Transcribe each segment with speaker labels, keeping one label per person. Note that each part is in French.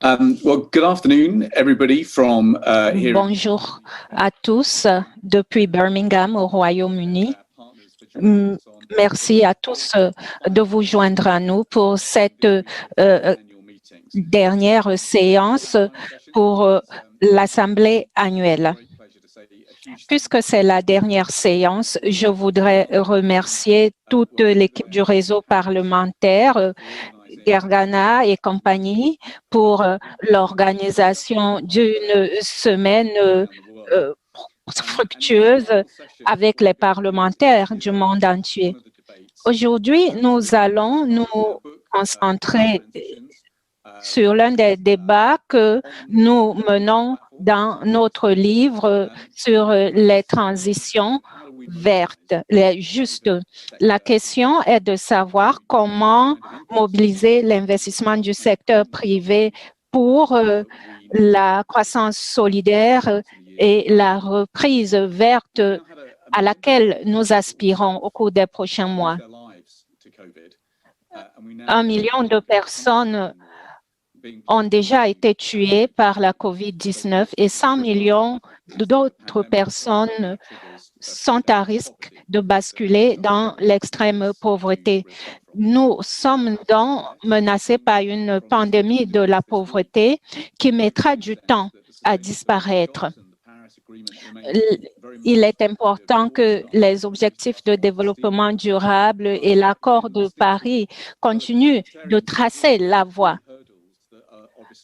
Speaker 1: Good afternoon, everybody from here.
Speaker 2: Bonjour à tous depuis Birmingham au Royaume-Uni. Merci à tous de vous joindre à nous pour cette dernière séance pour l'Assemblée annuelle. Puisque c'est la dernière séance, je voudrais remercier toute l'équipe du réseau parlementaire, Gergana et compagnie, pour l'organisation d'une semaine fructueuse avec les parlementaires du monde entier. Aujourd'hui, nous allons nous concentrer sur l'un des débats que nous menons dans notre livre sur les transitions vertes, les justes. La question est de savoir comment mobiliser l'investissement du secteur privé pour la croissance solidaire et la reprise verte à laquelle nous aspirons au cours des prochains mois. 1 million de personnes ont déjà été tuées par la COVID-19 et 100 millions d'autres personnes sont à risque de basculer dans l'extrême pauvreté. Nous sommes donc menacés par une pandémie de la pauvreté qui mettra du temps à disparaître. Il est important que les objectifs de développement durable et l'accord de Paris continuent de tracer la voie.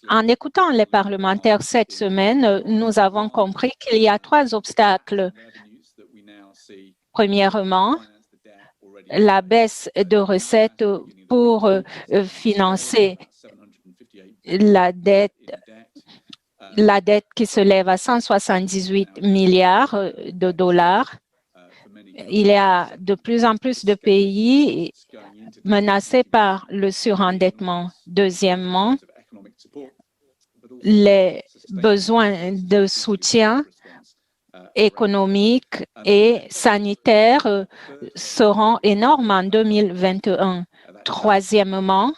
Speaker 2: En écoutant les parlementaires cette semaine, nous avons compris qu'il y a 3 obstacles. Premièrement, la baisse de recettes pour financer la dette qui se lève à 178 milliards de dollars. Il y a de plus en plus de pays menacés par le surendettement. Deuxièmement, les besoins de soutien économique et sanitaire seront énormes en 2021. Troisièmement,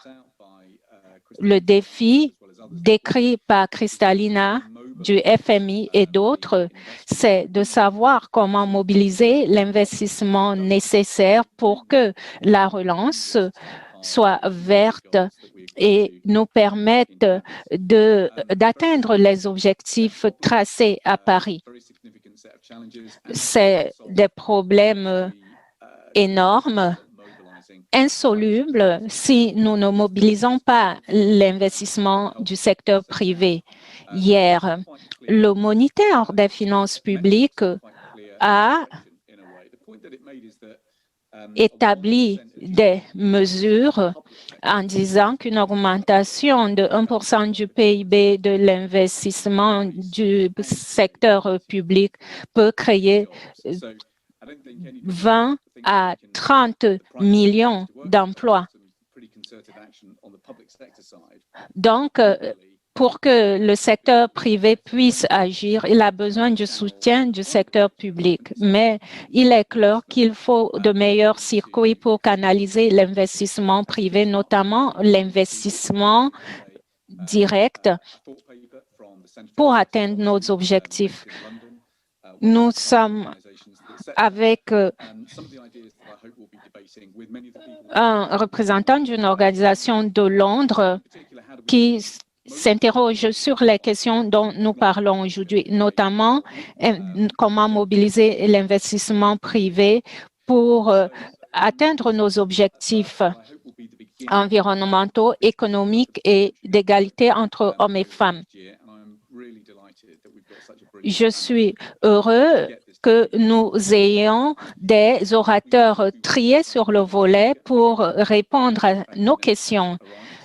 Speaker 2: le défi décrit par Kristalina du FMI et d'autres, c'est de savoir comment mobiliser l'investissement nécessaire pour que la relance soit verte et nous permette d'atteindre les objectifs tracés à Paris. C'est des problèmes énormes, insolubles si nous ne mobilisons pas l'investissement du secteur privé. Hier, le moniteur des finances publiques a établi des mesures en disant qu'une augmentation de 1% du PIB de l'investissement du secteur public peut créer 20 à 30 millions d'emplois. Donc, pour que le secteur privé puisse agir, il a besoin du soutien du secteur public. Mais il est clair qu'il faut de meilleurs circuits pour canaliser l'investissement privé, notamment l'investissement direct pour atteindre nos objectifs. Nous sommes avec un représentant d'une organisation de Londres qui s'interroge sur les questions dont nous parlons aujourd'hui, notamment comment mobiliser l'investissement privé pour atteindre nos objectifs environnementaux, économiques et d'égalité entre hommes et femmes. Je suis heureux que nous ayons des orateurs triés sur le volet pour répondre à nos questions.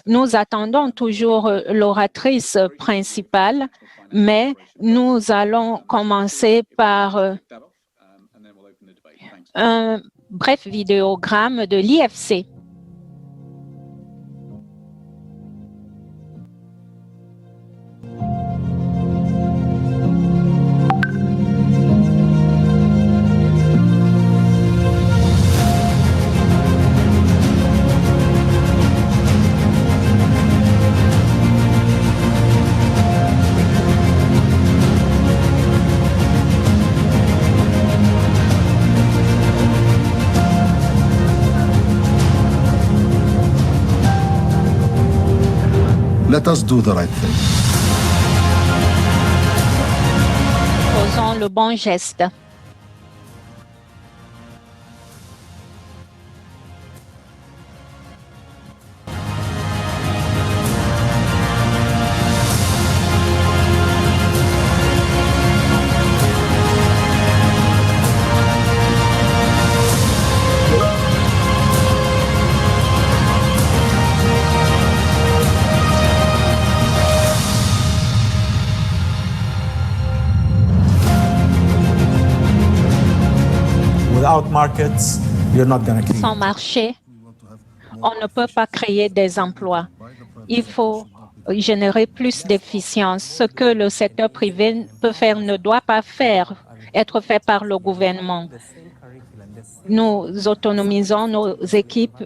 Speaker 2: Nous attendons toujours l'oratrice principale, mais nous allons commencer par un bref vidéogramme de l'IFC.
Speaker 3: Let us do the right thing.
Speaker 2: Faisons le bon geste.
Speaker 4: Without markets, you're not going to create.
Speaker 2: Sans marché, on ne peut pas créer des emplois. Il faut générer plus d'efficience. Ce que le secteur privé peut faire ne doit pas être fait par le gouvernement. Nous autonomisons nos équipes,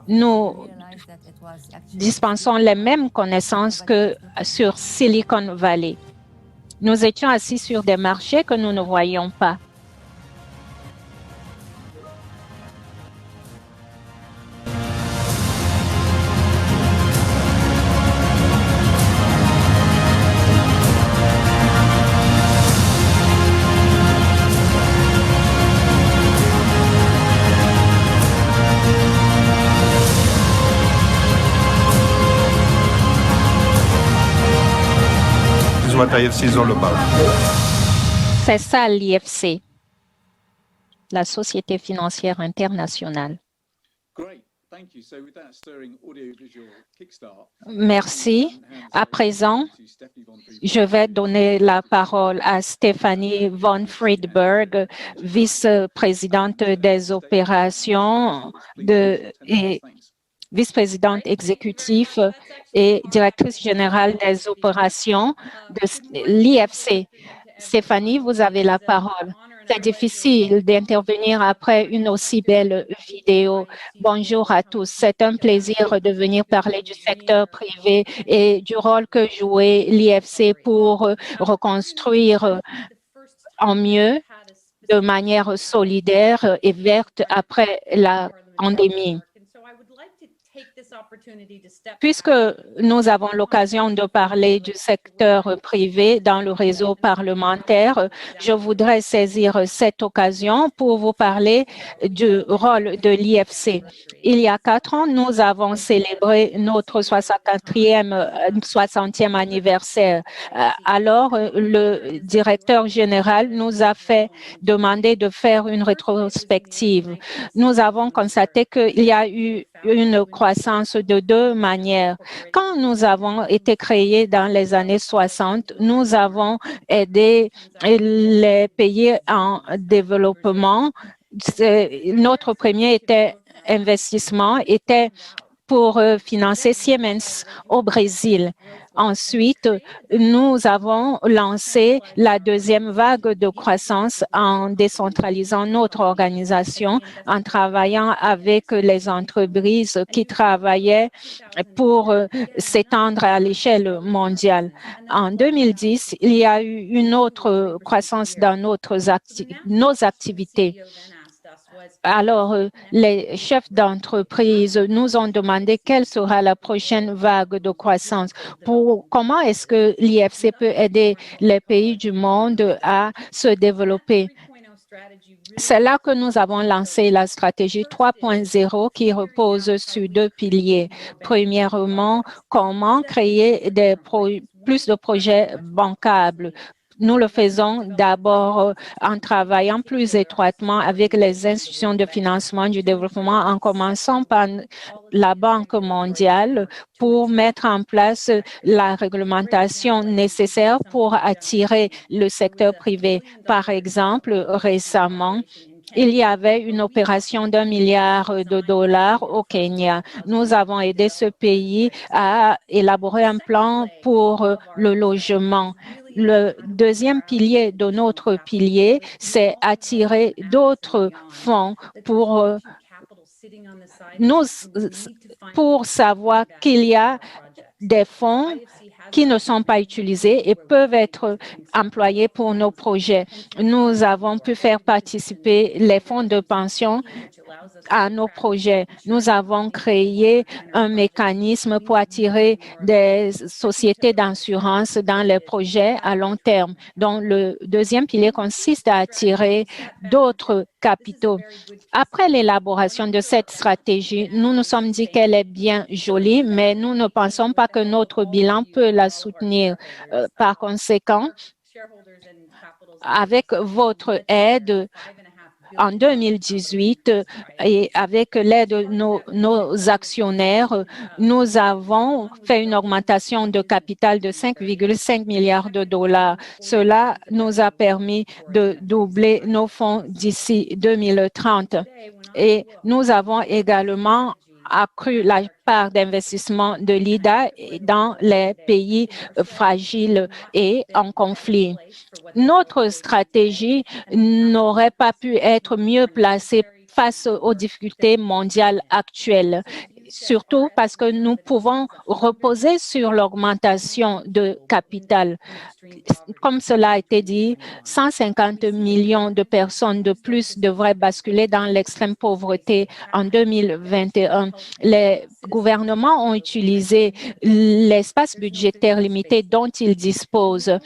Speaker 2: nous dispensons les mêmes connaissances que sur Silicon Valley. Nous étions assis sur des marchés que nous ne voyions pas.
Speaker 3: This is what IFC is all about.
Speaker 2: C'est ça l'IFC, la Société financière internationale. Merci. À présent, je vais donner la parole à Stephanie von Friedberg, vice-présidente des opérations et vice-présidente exécutive et directrice générale des opérations de l'IFC. Stéphanie, vous avez la parole. C'est difficile d'intervenir après une aussi belle vidéo. Bonjour à tous. C'est un plaisir de venir parler du secteur privé et du rôle que jouait l'IFC pour reconstruire en mieux, de manière solidaire et verte après la pandémie. Puisque nous avons l'occasion de parler du secteur privé dans le réseau parlementaire, je voudrais saisir cette occasion pour vous parler du rôle de l'IFC. Il y a 4 ans, nous avons célébré notre 60e anniversaire. Alors, le directeur général nous a fait demander de faire une rétrospective. Nous avons constaté qu'il y a eu une croissance de 2 manières. Quand nous avons été créés dans les années 60, nous avons aidé les pays en développement. Notre premier investissement était pour financer Siemens au Brésil. Ensuite, nous avons lancé la deuxième vague de croissance en décentralisant notre organisation, en travaillant avec les entreprises qui travaillaient pour s'étendre à l'échelle mondiale. En 2010, il y a eu une autre croissance dans nos activités. Alors, les chefs d'entreprise nous ont demandé quelle sera la prochaine vague de croissance. Comment est-ce que l'IFC peut aider les pays du monde à se développer? C'est là que nous avons lancé la stratégie 3.0 qui repose sur 2 piliers. Premièrement, comment créer plus de projets bancables. Nous le faisons d'abord en travaillant plus étroitement avec les institutions de financement du développement, en commençant par la Banque mondiale pour mettre en place la réglementation nécessaire pour attirer le secteur privé. Par exemple, récemment, il y avait une opération d'$1 milliard au Kenya. Nous avons aidé ce pays à élaborer un plan pour le logement. Le deuxième pilier de notre pilier, c'est attirer d'autres fonds pour savoir qu'il y a des fonds qui ne sont pas utilisés et peuvent être employés pour nos projets. Nous avons pu faire participer les fonds de pension à nos projets. Nous avons créé un mécanisme pour attirer des sociétés d'assurance dans les projets à long terme, dont le deuxième pilier consiste à attirer d'autres capitaux. Après l'élaboration de cette stratégie, nous nous sommes dit qu'elle est bien jolie, mais nous ne pensons pas que notre bilan peut la soutenir. Par conséquent, avec votre aide, en 2018 et avec l'aide de nos actionnaires, nous avons fait une augmentation de capital de 5,5 milliards de dollars. Cela nous a permis de doubler nos fonds d'ici 2030. Et nous avons également accru la part d'investissement de l'IDA dans les pays fragiles et en conflit. Notre stratégie n'aurait pas pu être mieux placée face aux difficultés mondiales actuelles, surtout parce que nous pouvons reposer sur l'augmentation de capital. Comme cela a été dit, 150 millions de personnes de plus devraient basculer dans l'extrême pauvreté en 2021. Les gouvernements ont utilisé l'espace budgétaire limité dont ils disposent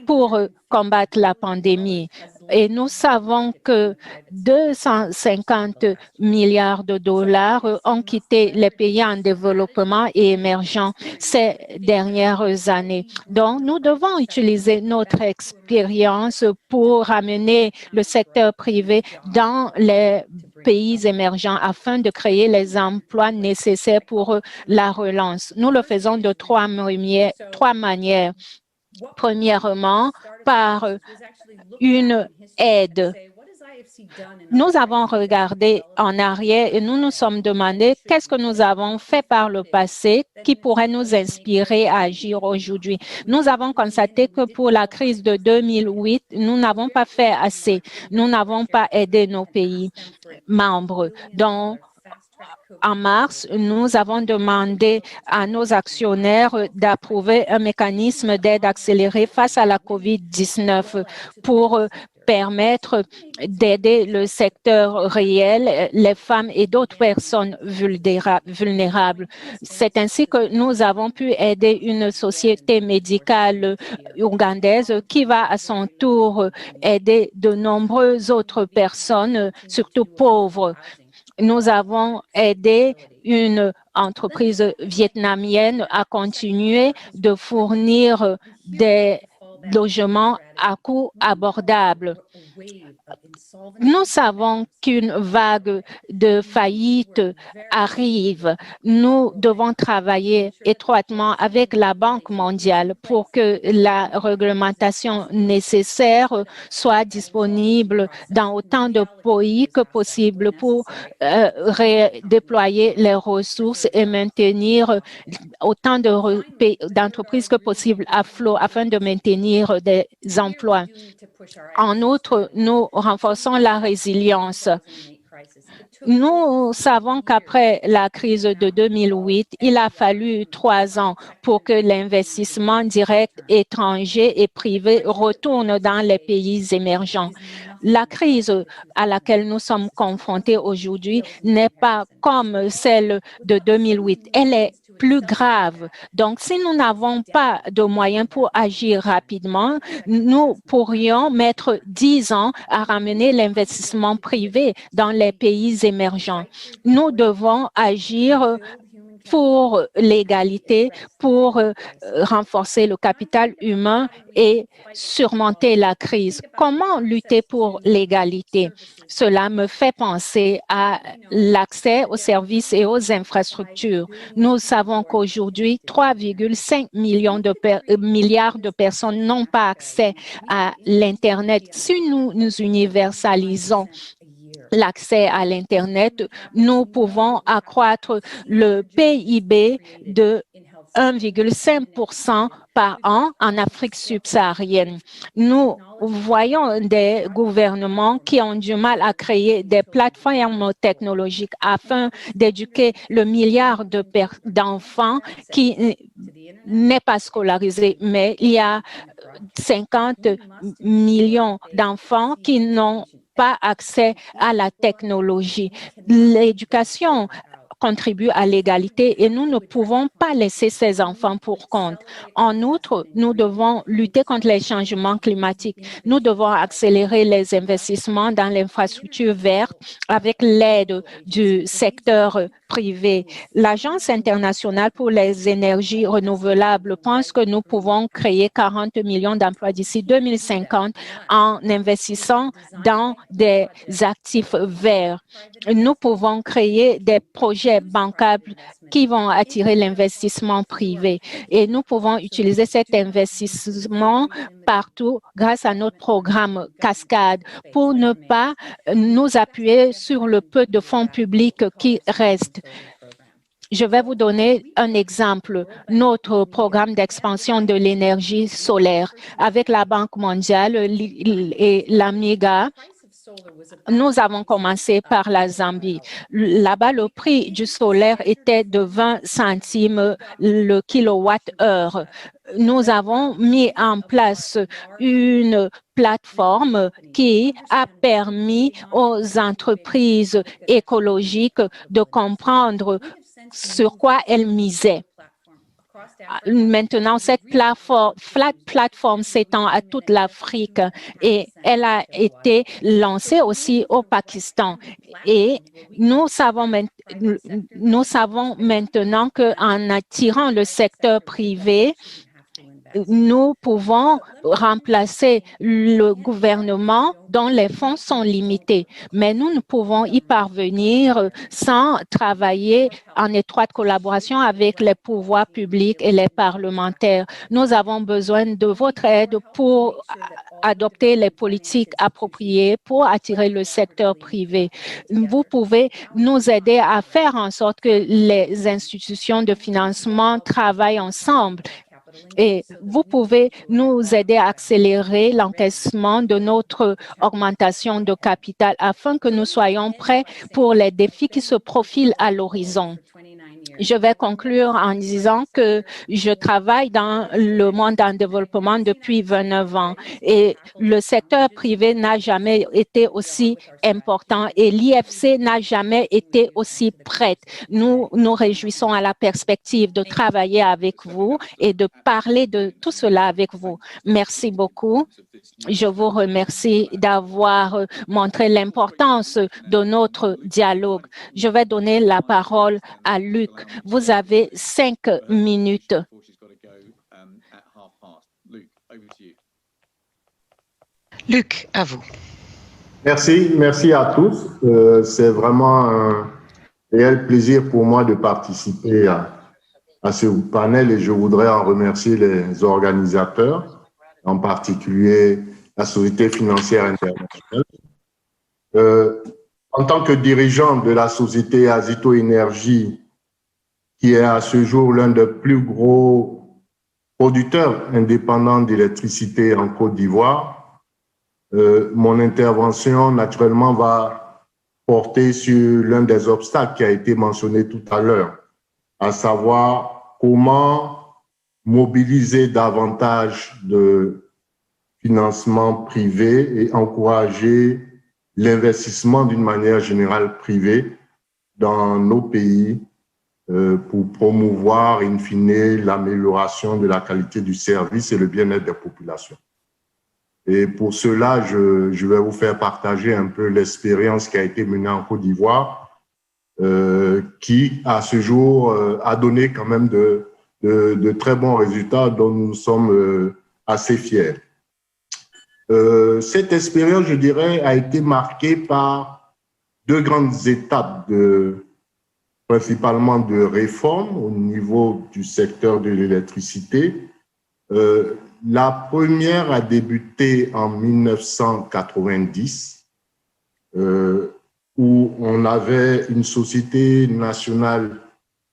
Speaker 2: pour combattre la pandémie. Et nous savons que 250 milliards de dollars ont quitté les pays en développement et émergents ces dernières années. Donc, nous devons utiliser notre expérience pour ramener le secteur privé dans les pays émergents afin de créer les emplois nécessaires pour la relance. Nous le faisons de trois manières. Premièrement, par une aide. Nous avons regardé en arrière et nous nous sommes demandé qu'est-ce que nous avons fait par le passé qui pourrait nous inspirer à agir aujourd'hui. Nous avons constaté que pour la crise de 2008, nous n'avons pas fait assez. Nous n'avons pas aidé nos pays membres. Donc, en mars, nous avons demandé à nos actionnaires d'approuver un mécanisme d'aide accélérée face à la COVID-19 pour permettre d'aider le secteur réel, les femmes et d'autres personnes vulnérables. C'est ainsi que nous avons pu aider une société médicale ougandaise qui va à son tour aider de nombreuses autres personnes, surtout pauvres. Nous avons aidé une entreprise vietnamienne à continuer de fournir des logements à coût abordable. Nous savons qu'une vague de faillites arrive. Nous devons travailler étroitement avec la Banque mondiale pour que la réglementation nécessaire soit disponible dans autant de pays que possible pour déployer les ressources et maintenir autant d'entreprises que possible à flot afin de maintenir des emplois. En outre, nous renforçons la résilience. Nous savons qu'après la crise de 2008, il a fallu 3 ans pour que l'investissement direct étranger et privé retourne dans les pays émergents. La crise à laquelle nous sommes confrontés aujourd'hui n'est pas comme celle de 2008. Elle est plus grave. Donc, si nous n'avons pas de moyens pour agir rapidement, nous pourrions mettre 10 ans à ramener l'investissement privé dans les pays émergents. Nous devons agir pour l'égalité, pour renforcer le capital humain et surmonter la crise. Comment lutter pour l'égalité? Cela me fait penser à l'accès aux services et aux infrastructures. Nous savons qu'aujourd'hui, 3,5 milliards de personnes n'ont pas accès à l'Internet. Si nous universalisons l'accès à l'Internet, nous pouvons accroître le PIB de 1,5% par an en Afrique subsaharienne. Nous voyons des gouvernements qui ont du mal à créer des plateformes technologiques afin d'éduquer le milliard d'enfants qui n'est pas scolarisé, mais il y a 50 millions d'enfants qui n'ont pas accès à la technologie. L'éducation contribue à l'égalité et nous ne pouvons pas laisser ces enfants pour compte. En outre, nous devons lutter contre les changements climatiques. Nous devons accélérer les investissements dans l'infrastructure verte avec l'aide du secteur privé. L'Agence internationale pour les énergies renouvelables pense que nous pouvons créer 40 millions d'emplois d'ici 2050 en investissant dans des actifs verts. Nous pouvons créer des projets bancables qui vont attirer l'investissement privé et nous pouvons utiliser cet investissement partout grâce à notre programme Cascade pour ne pas nous appuyer sur le peu de fonds publics qui restent. Je vais vous donner un exemple. Notre programme d'expansion de l'énergie solaire avec la Banque mondiale et l'AMIGA. Nous avons commencé par la Zambie. Là-bas, le prix du solaire était de 20 centimes le kilowatt-heure. Nous avons mis en place une plateforme qui a permis aux entreprises écologiques de comprendre sur quoi elles misaient. Maintenant, cette plateforme s'étend à toute l'Afrique et elle a été lancée aussi au Pakistan. Et nous savons maintenant qu'en attirant le secteur privé, nous pouvons remplacer le gouvernement dont les fonds sont limités. Mais nous ne pouvons y parvenir sans travailler en étroite collaboration avec les pouvoirs publics et les parlementaires. Nous avons besoin de votre aide pour adopter les politiques appropriées pour attirer le secteur privé. Vous pouvez nous aider à faire en sorte que les institutions de financement travaillent ensemble. Et vous pouvez nous aider à accélérer l'encaissement de notre augmentation de capital afin que nous soyons prêts pour les défis qui se profilent à l'horizon. Je vais conclure en disant que je travaille dans le monde en développement depuis 29 ans et le secteur privé n'a jamais été aussi important et l'IFC n'a jamais été aussi prête. Nous nous réjouissons à la perspective de travailler avec vous et de parler de tout cela avec vous. Merci beaucoup. Je vous remercie d'avoir montré l'importance de notre dialogue. Je vais donner la parole à Luc. Vous avez 5 minutes.
Speaker 5: Luc, à vous.
Speaker 6: Merci à tous. C'est vraiment un réel plaisir pour moi de participer à ce panel et je voudrais en remercier les organisateurs, en particulier la Société financière internationale. En tant que dirigeant de la société Azito Énergie, qui est à ce jour l'un des plus gros producteurs indépendants d'électricité en Côte d'Ivoire, mon intervention, naturellement, va porter sur l'un des obstacles qui a été mentionné tout à l'heure, à savoir comment mobiliser davantage de financement privé et encourager l'investissement d'une manière générale privée dans nos pays pour promouvoir, in fine, l'amélioration de la qualité du service et le bien-être des populations. Et pour cela, je vais vous faire partager un peu l'expérience qui a été menée en Côte d'Ivoire, qui, à ce jour, a donné quand même de très bons résultats dont nous sommes assez fiers. Cette expérience, je dirais, a été marquée par 2 grandes étapes, principalement de réforme au niveau du secteur de l'électricité. La première a débuté en 1990, où on avait une société nationale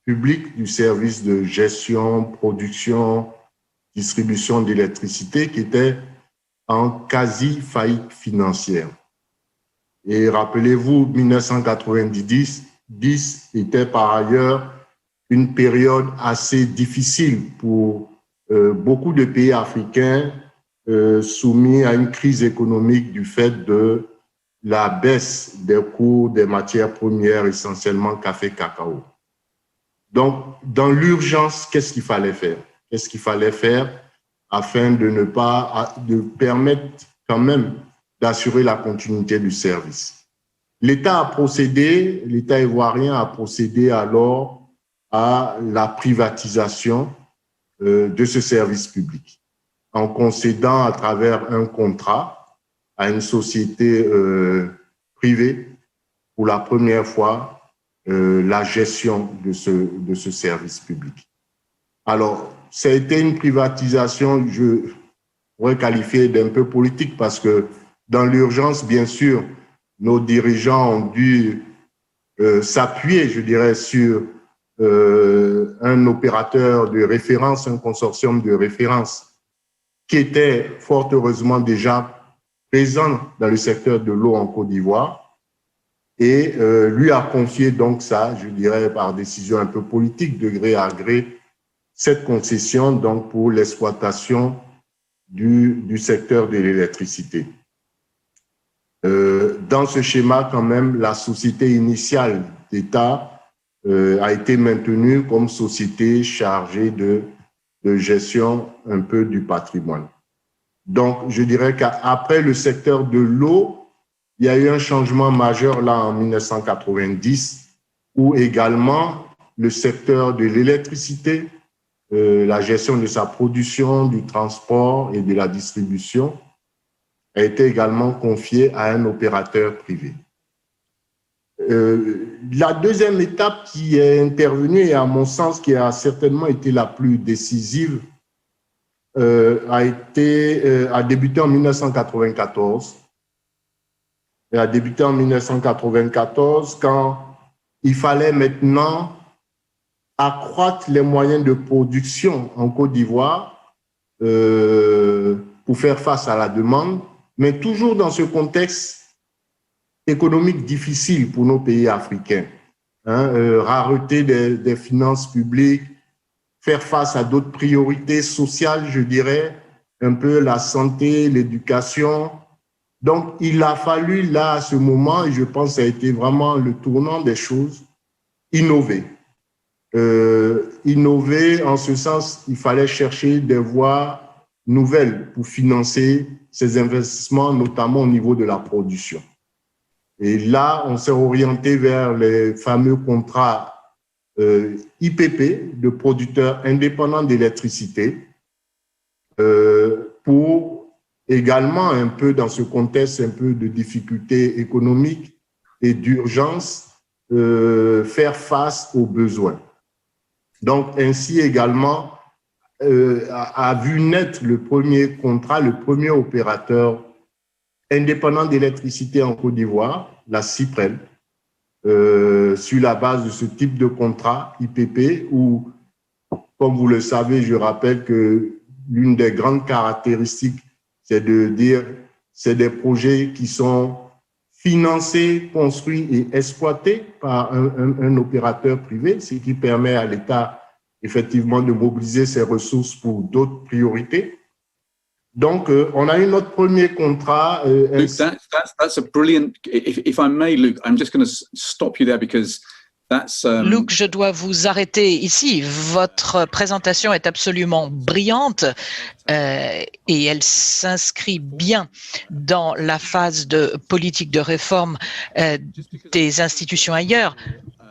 Speaker 6: publique du service de gestion, production, distribution d'électricité qui était en quasi-faillite financière. Et rappelez-vous, 1990 était par ailleurs une période assez difficile pour beaucoup de pays africains soumis à une crise économique du fait de la baisse des cours des matières premières, essentiellement café, cacao. Donc, dans l'urgence, qu'est-ce qu'il fallait faire? Qu'est-ce qu'il fallait faire afin de permettre quand même d'assurer la continuité du service? L'État ivoirien a procédé alors à la privatisation de ce service public en concédant à travers un contrat à une société privée pour la première fois la gestion de ce service public. Alors, ça a été une privatisation, je pourrais qualifier d'un peu politique parce que dans l'urgence, bien sûr, nos dirigeants ont dû s'appuyer, je dirais, sur un opérateur de référence, un consortium de référence qui était fort heureusement déjà présent dans le secteur de l'eau en Côte d'Ivoire et lui a confié donc ça, je dirais, par décision un peu politique, de gré à gré, cette concession donc pour l'exploitation du secteur de l'électricité. Dans ce schéma, quand même, la société initiale d'État a été maintenue comme société chargée de gestion un peu du patrimoine. Donc, je dirais qu'après le secteur de l'eau, il y a eu un changement majeur là en 1990 où également le secteur de l'électricité, la gestion de sa production, du transport et de la distribution a été également confié à un opérateur privé. La deuxième étape qui est intervenue et à mon sens qui a certainement été la plus décisive a débuté en 1994. Elle a débuté en 1994 quand il fallait maintenant accroître les moyens de production en Côte d'Ivoire pour faire face à la demande, mais toujours dans ce contexte économique difficile pour nos pays africains. Rareté des finances publiques, faire face à d'autres priorités sociales, je dirais, un peu la santé, l'éducation. Donc, il a fallu là, à ce moment, et je pense que ça a été vraiment le tournant des choses, innover. Innover en ce sens, il fallait chercher des voies nouvelles pour financer ces investissements, notamment au niveau de la production. Et là, on s'est orienté vers les fameux contrats IPP, de producteurs indépendants d'électricité, pour également un peu dans ce contexte un peu de difficultés économiques et d'urgence, faire face aux besoins. Donc, ainsi également, a vu naître le premier contrat, le premier opérateur indépendant d'électricité en Côte d'Ivoire, la CIPREL, sur la base de ce type de contrat IPP où, comme vous le savez, je rappelle que l'une des grandes caractéristiques, c'est de dire c'est des projets qui sont financés, construits et exploités par un opérateur privé, ce qui permet à l'État effectivement de mobiliser ses ressources pour d'autres priorités. Donc, on a eu notre premier contrat.
Speaker 1: Luke, that's a brilliant. If I may, Luke, I'm just going to stop you there because that's.
Speaker 5: Luc, je dois vous arrêter ici. Votre présentation est absolument brillante et elle s'inscrit bien dans la phase de politique de réforme des institutions ailleurs.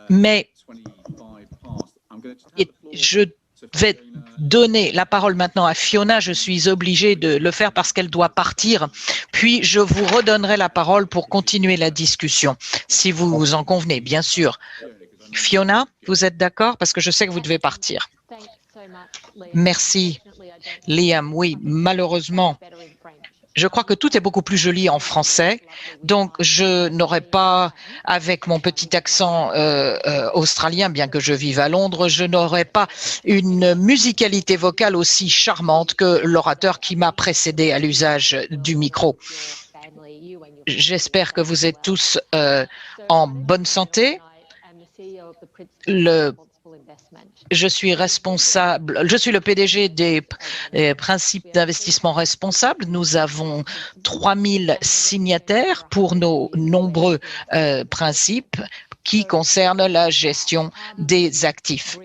Speaker 5: Mais je vais donner la parole maintenant à Fiona. Je suis obligée de le faire parce qu'elle doit partir. Puis, je vous redonnerai la parole pour continuer la discussion, si vous en convenez, bien sûr. Fiona, vous êtes d'accord? Parce que je sais que vous devez partir. Merci, Liam. Oui, malheureusement, je crois que tout est beaucoup plus joli en français, donc je n'aurais pas, avec mon petit accent australien, bien que je vive à Londres, je n'aurais pas une musicalité vocale aussi charmante que l'orateur qui m'a précédé à l'usage du micro. J'espère que vous êtes tous en bonne santé. Le Je suis le PDG des principes d'investissement responsable. Nous avons 3000 signataires pour nos nombreux principes qui concernent la gestion des actifs.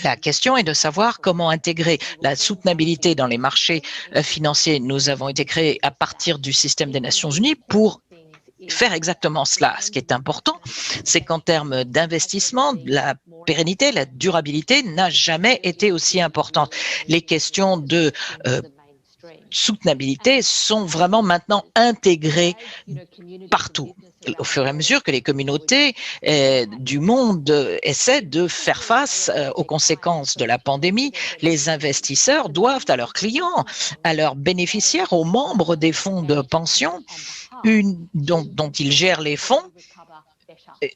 Speaker 5: La question est de savoir comment intégrer la soutenabilité dans les marchés financiers. Nous avons été créés à partir du système des Nations Unies pour faire exactement cela. Ce qui est important, c'est qu'en termes d'investissement, la pérennité, la durabilité n'a jamais été aussi importante. Les questions de soutenabilité sont vraiment maintenant intégrées partout. Au fur et à mesure que les communautés du monde essaient de faire face aux conséquences de la pandémie, les investisseurs doivent à leurs clients, à leurs bénéficiaires, aux membres des fonds de pension dont ils gèrent les fonds,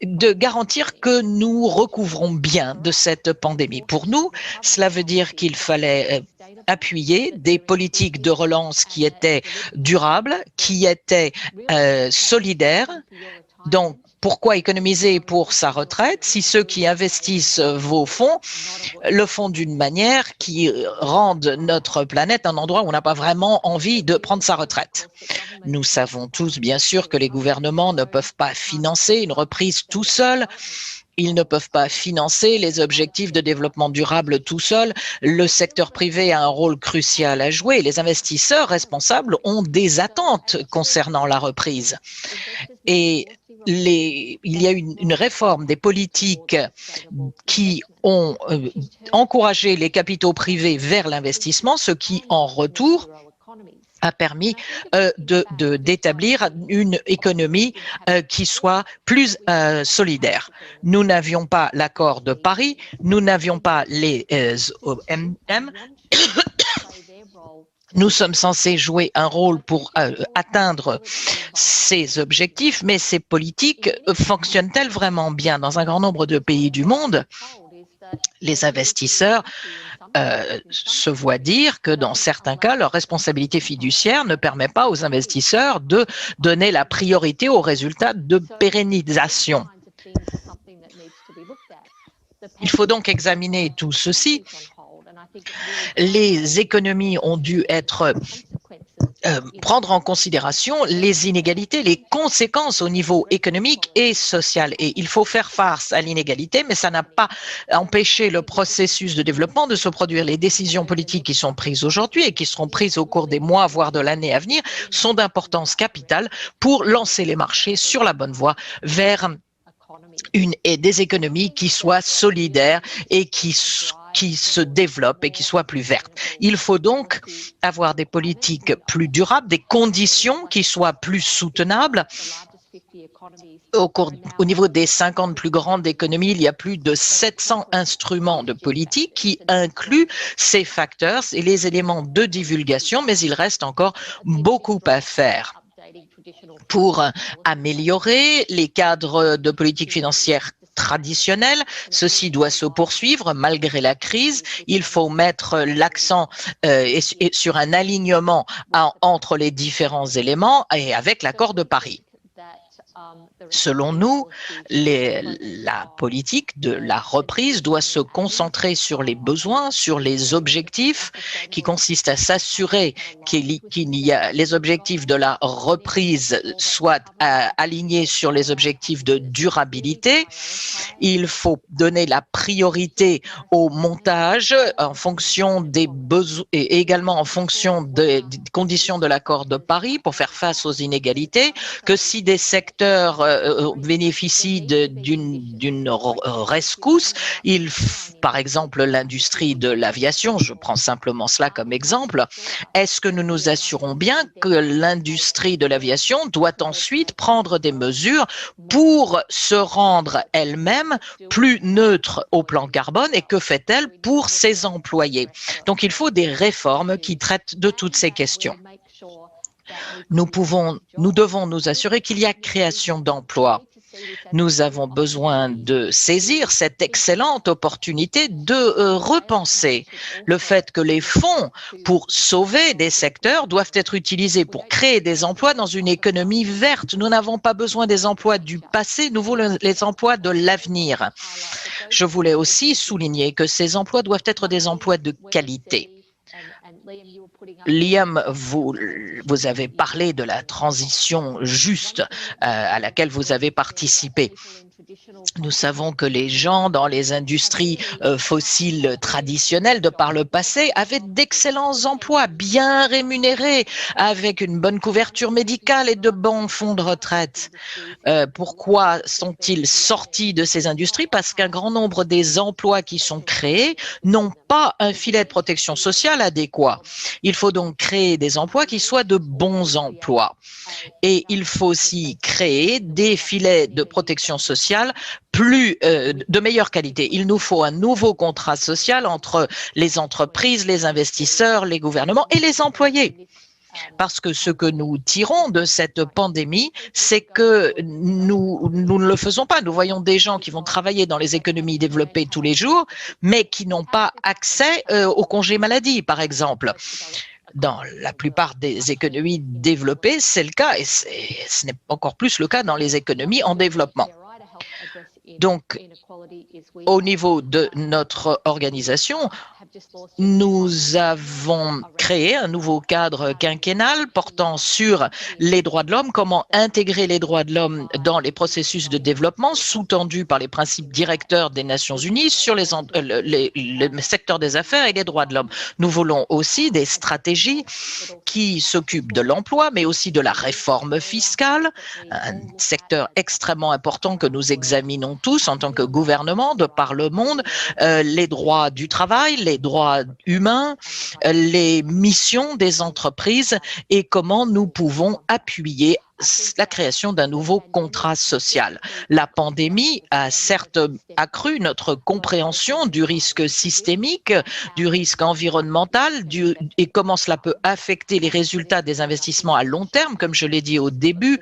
Speaker 5: de garantir que nous recouvrons bien de cette pandémie. Pour nous, cela veut dire qu'il fallait appuyer des politiques de relance qui étaient durables, qui étaient solidaires. Donc, pourquoi économiser pour sa retraite si ceux qui investissent vos fonds le font d'une manière qui rende notre planète un endroit où on n'a pas vraiment envie de prendre sa retraite? Nous savons tous, bien sûr, que les gouvernements ne peuvent pas financer une reprise tout seuls. Ils ne peuvent pas financer les objectifs de développement durable tout seul. Le secteur privé a un rôle crucial à jouer. Les investisseurs responsables ont des attentes concernant la reprise. Et il y a une réforme des politiques qui ont encouragé les capitaux privés vers l'investissement, ce qui, en retour, a permis d'établir une économie qui soit plus solidaire. Nous n'avions pas l'accord de Paris, nous n'avions pas les OMM. Nous sommes censés jouer un rôle pour atteindre ces objectifs, mais ces politiques fonctionnent-elles vraiment bien? Dans un grand nombre de pays du monde, les investisseurs se voient dire que dans certains cas, leur responsabilité fiduciaire ne permet pas aux investisseurs de donner la priorité aux résultats de pérennisation. Il faut donc examiner tout ceci. Les économies ont dû prendre en considération les inégalités, les conséquences au niveau économique et social. Et il faut faire face à l'inégalité, mais ça n'a pas empêché le processus de développement de se produire. Les décisions politiques qui sont prises aujourd'hui et qui seront prises au cours des mois, voire de l'année à venir, sont d'importance capitale pour lancer les marchés sur la bonne voie vers des économies qui soient solidaires et qui se développent et qui soient plus vertes. Il faut donc avoir des politiques plus durables, des conditions qui soient plus soutenables. Au niveau des 50 plus grandes économies, il y a plus de 700 instruments de politique qui incluent ces facteurs et les éléments de divulgation, mais il reste encore beaucoup à faire pour améliorer les cadres de politique financière traditionnelle. Ceci doit se poursuivre malgré la crise. Il faut mettre l'accent sur un alignement entre les différents éléments et avec l'accord de Paris. Selon nous, la politique de la reprise doit se concentrer sur les besoins, sur les objectifs, qui consistent à s'assurer les objectifs de la reprise soient alignés sur les objectifs de durabilité. Il faut donner la priorité au montage en fonction des besoins et également en fonction des conditions de l'accord de Paris pour faire face aux inégalités, que si des secteurs bénéficient d'une rescousse, par exemple l'industrie de l'aviation, je prends simplement cela comme exemple, est-ce que nous nous assurons bien que l'industrie de l'aviation doit ensuite prendre des mesures pour se rendre elle-même plus neutre au plan carbone et que fait-elle pour ses employés? Donc il faut des réformes qui traitent de toutes ces questions. Nous devons nous assurer qu'il y a création d'emplois. Nous avons besoin de saisir cette excellente opportunité de repenser le fait que les fonds pour sauver des secteurs doivent être utilisés pour créer des emplois dans une économie verte. Nous n'avons pas besoin des emplois du passé, nous voulons les emplois de l'avenir. Je voulais aussi souligner que ces emplois doivent être des emplois de qualité. Liam, vous avez parlé de la transition juste à laquelle vous avez participé. Nous savons que les gens dans les industries fossiles traditionnelles de par le passé avaient d'excellents emplois bien rémunérés avec une bonne couverture médicale et de bons fonds de retraite. Pourquoi sont-ils sortis de ces industries? Parce qu'un grand nombre des emplois qui sont créés n'ont pas un filet de protection sociale adéquat. Il faut donc créer des emplois qui soient de bons emplois. Et il faut aussi créer des filets de protection sociale de meilleure qualité. Il nous faut un nouveau contrat social entre les entreprises, les investisseurs, les gouvernements et les employés. Parce que ce que nous tirons de cette pandémie, c'est que nous ne le faisons pas. Nous voyons des gens qui vont travailler dans les économies développées tous les jours, mais qui n'ont pas accès au congé maladie, par exemple. Dans la plupart des économies développées, c'est le cas et ce n'est encore plus le cas dans les économies en développement. Donc, au niveau de notre organisation, nous avons créé un nouveau cadre quinquennal portant sur les droits de l'homme, comment intégrer les droits de l'homme dans les processus de développement sous-tendus par les principes directeurs des Nations Unies sur le secteur des affaires et les droits de l'homme. Nous voulons aussi des stratégies qui s'occupent de l'emploi, mais aussi de la réforme fiscale, un secteur extrêmement important que nous examinons tous en tant que gouvernement de par le monde, les droits du travail, les droits humains, les missions des entreprises et comment nous pouvons appuyer la création d'un nouveau contrat social. La pandémie a certes accru notre compréhension du risque systémique, du risque environnemental et comment cela peut affecter les résultats des investissements à long terme. Comme je l'ai dit au début,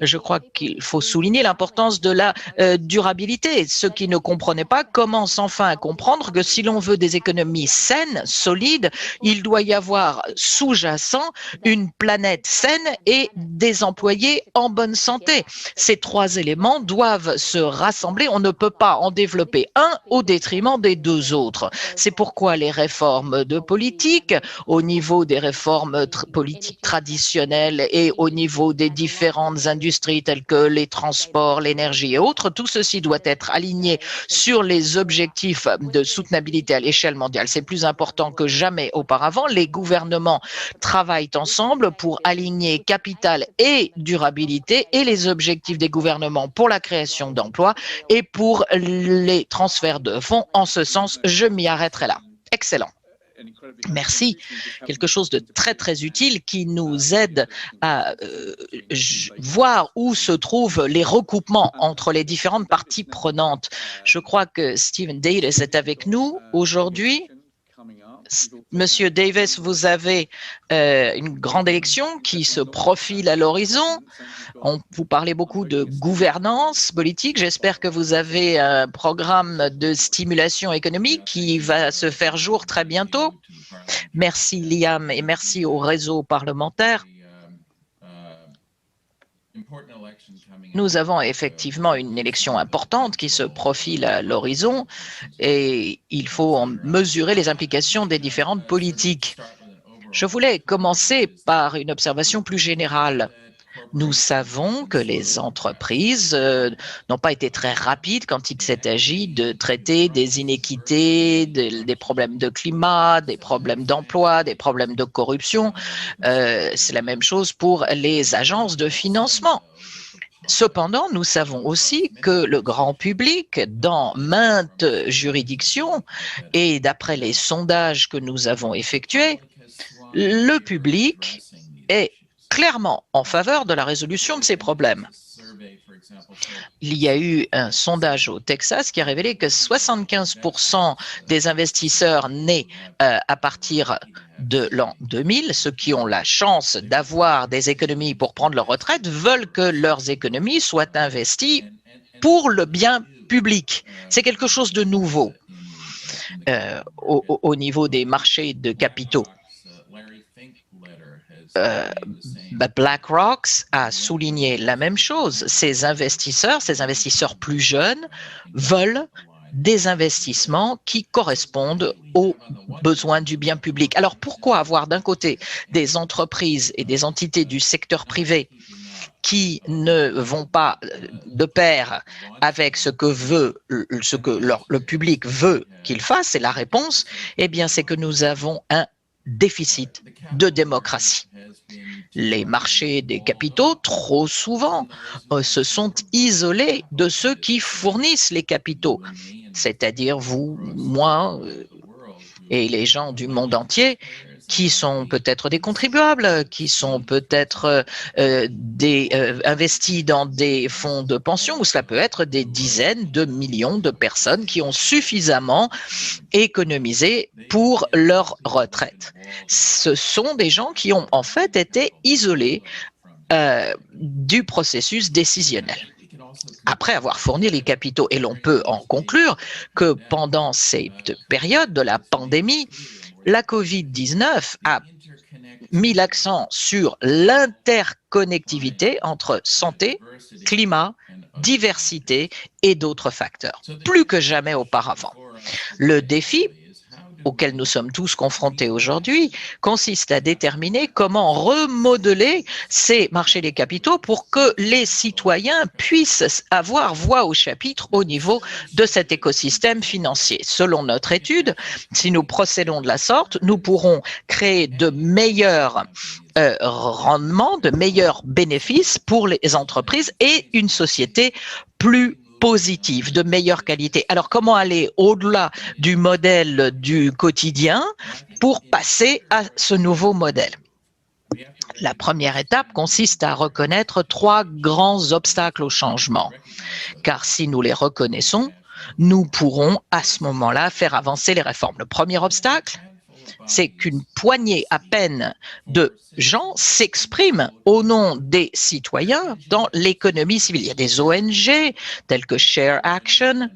Speaker 5: je crois qu'il faut souligner l'importance de la durabilité. Ceux qui ne comprenaient pas commencent enfin à comprendre que si l'on veut des économies saines, solides, il doit y avoir sous-jacent une planète saine et des employés en bonne santé. Ces trois éléments doivent se rassembler. On ne peut pas en développer un au détriment des deux autres. C'est pourquoi les réformes de politique, au niveau des réformes politiques traditionnelles et au niveau des différentes industries telles que les transports, l'énergie et autres, tout ceci doit être aligné sur les objectifs de soutenabilité à l'échelle mondiale. C'est plus important que jamais auparavant. Les gouvernements travaillent ensemble pour aligner capital et durabilité et les objectifs des gouvernements pour la création d'emplois et pour les transferts de fonds. En ce sens, je m'y arrêterai là. Excellent. Merci. Quelque chose de très, très utile qui nous aide à voir où se trouvent les recoupements entre les différentes parties prenantes. Je crois que Stephen Davis est avec nous aujourd'hui. Monsieur Davis, vous avez une grande élection qui se profile à l'horizon. Vous parlez beaucoup de gouvernance politique. J'espère que vous avez un programme de stimulation économique qui va se faire jour très bientôt. Merci Liam et merci au réseau parlementaire. Nous avons effectivement une élection importante qui se profile à l'horizon et il faut en mesurer les implications des différentes politiques. Je voulais commencer par une observation plus générale. Nous savons que les entreprises n'ont pas été très rapides quand il s'est agi de traiter des inéquités, des problèmes de climat, des problèmes d'emploi, des problèmes de corruption. C'est la même chose pour les agences de financement. Cependant, nous savons aussi que le grand public, dans maintes juridictions, et d'après les sondages que nous avons effectués, le public est clairement en faveur de la résolution de ces problèmes. Il y a eu un sondage au Texas qui a révélé que 75% des investisseurs nés à partir de l'an 2000, ceux qui ont la chance d'avoir des économies pour prendre leur retraite, veulent que leurs économies soient investies pour le bien public. C'est quelque chose de nouveau au niveau des marchés de capitaux. BlackRock a souligné la même chose. Ces investisseurs plus jeunes veulent des investissements qui correspondent aux besoins du bien public. Alors pourquoi avoir d'un côté des entreprises et des entités du secteur privé qui ne vont pas de pair avec ce que le public veut qu'ils fassent? Et la réponse, eh bien, c'est que nous avons un déficit de démocratie. Les marchés des capitaux, trop souvent, se sont isolés de ceux qui fournissent les capitaux, c'est-à-dire vous, moi et les gens du monde entier, qui sont peut-être des contribuables, qui sont peut-être investis dans des fonds de pension, ou cela peut être des dizaines de millions de personnes qui ont suffisamment économisé pour leur retraite. Ce sont des gens qui ont en fait été isolés du processus décisionnel après avoir fourni les capitaux. Et l'on peut en conclure que pendant cette période de la pandémie, la COVID-19 a mis l'accent sur l'interconnectivité entre santé, climat, diversité et d'autres facteurs, plus que jamais auparavant. Le défi auquel nous sommes tous confrontés aujourd'hui consiste à déterminer comment remodeler ces marchés des capitaux pour que les citoyens puissent avoir voix au chapitre au niveau de cet écosystème financier. Selon notre étude, si nous procédons de la sorte, nous pourrons créer de meilleurs rendements, de meilleurs bénéfices pour les entreprises et une société plus positive, de meilleure qualité. Alors, comment aller au-delà du modèle du quotidien pour passer à ce nouveau modèle? La première étape consiste à reconnaître 3 grands obstacles au changement, car si nous les reconnaissons, nous pourrons à ce moment-là faire avancer les réformes. Le premier obstacle, c'est qu'une poignée à peine de gens s'expriment au nom des citoyens dans l'économie civile. Il y a des ONG telles que Share Action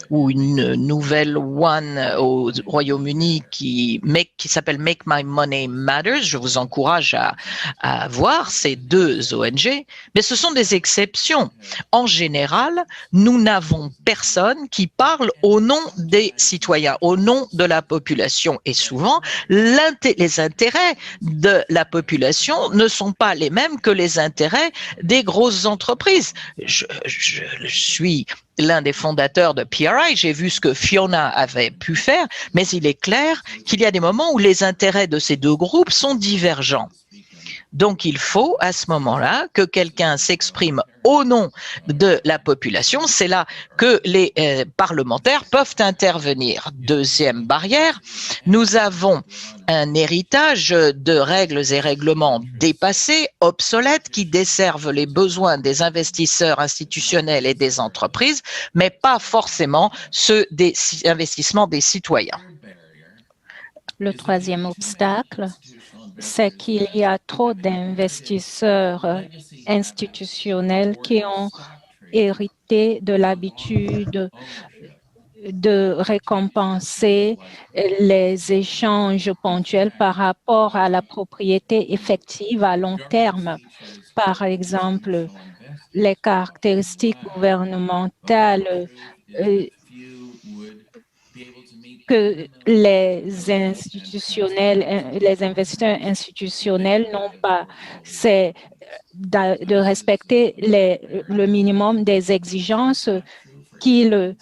Speaker 5: ou une nouvelle one au Royaume-Uni qui s'appelle Make My Money Matters. Je vous encourage à voir ces 2 ONG, mais ce sont des exceptions. En général, nous n'avons personne qui parle au nom des citoyens, au nom de la population. Et souvent, les intérêts de la population ne sont pas les mêmes que les intérêts des grosses entreprises. Je suis l'un des fondateurs de PRI, j'ai vu ce que Fiona avait pu faire, mais il est clair qu'il y a des moments où les intérêts de ces 2 groupes sont divergents. Donc, il faut à ce moment-là que quelqu'un s'exprime au nom de la population. C'est là que les parlementaires peuvent intervenir. Deuxième barrière, nous avons un héritage de règles et règlements dépassés, obsolètes, qui desservent les besoins des investisseurs institutionnels et des entreprises, mais pas forcément ceux des investissements des citoyens.
Speaker 2: Le troisième obstacle, c'est qu'il y a trop d'investisseurs institutionnels qui ont hérité de l'habitude de récompenser les échanges ponctuels par rapport à la propriété effective à long terme. Par exemple, les caractéristiques gouvernementales que les investisseurs institutionnels n'ont pas, c'est de respecter le minimum des exigences qu'ils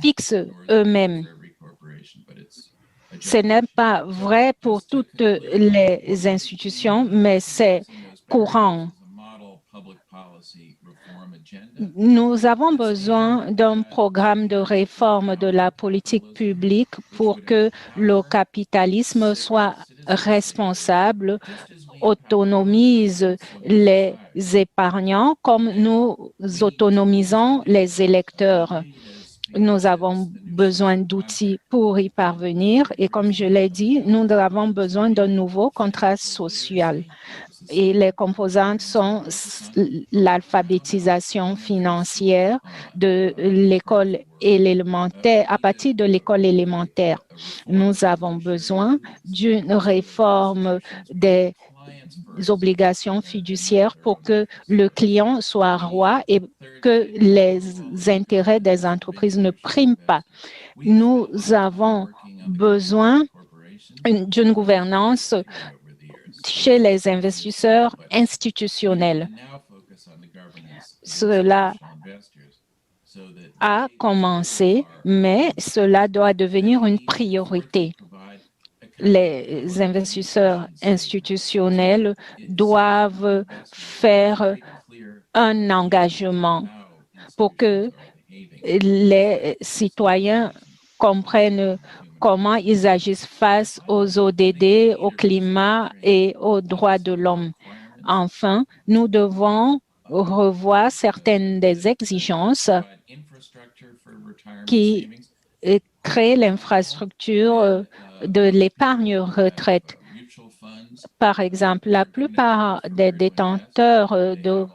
Speaker 2: fixent eux-mêmes. Ce n'est pas vrai pour toutes les institutions, mais c'est courant. Nous avons besoin d'un programme de réforme de la politique publique pour que le capitalisme soit responsable autonomise les épargnants comme nous autonomisons les électeurs. Nous avons besoin d'outils pour y parvenir et comme je l'ai dit, nous avons besoin d'un nouveau contrat social. Et les composantes sont l'alphabétisation financière de l'école élémentaire, à partir de l'école élémentaire. Nous avons besoin d'une réforme des obligations fiduciaires pour que le client soit roi et que les intérêts des entreprises ne priment pas. Nous avons besoin d'une gouvernance chez les investisseurs institutionnels. Cela a commencé, mais cela doit devenir une priorité. Les investisseurs institutionnels doivent faire un engagement pour que les citoyens comprennent comment ils agissent face aux ODD, au climat et aux droits de l'homme. Enfin, nous devons revoir certaines des exigences qui créent l'infrastructure de l'épargne retraite. Par exemple, la plupart des détenteurs de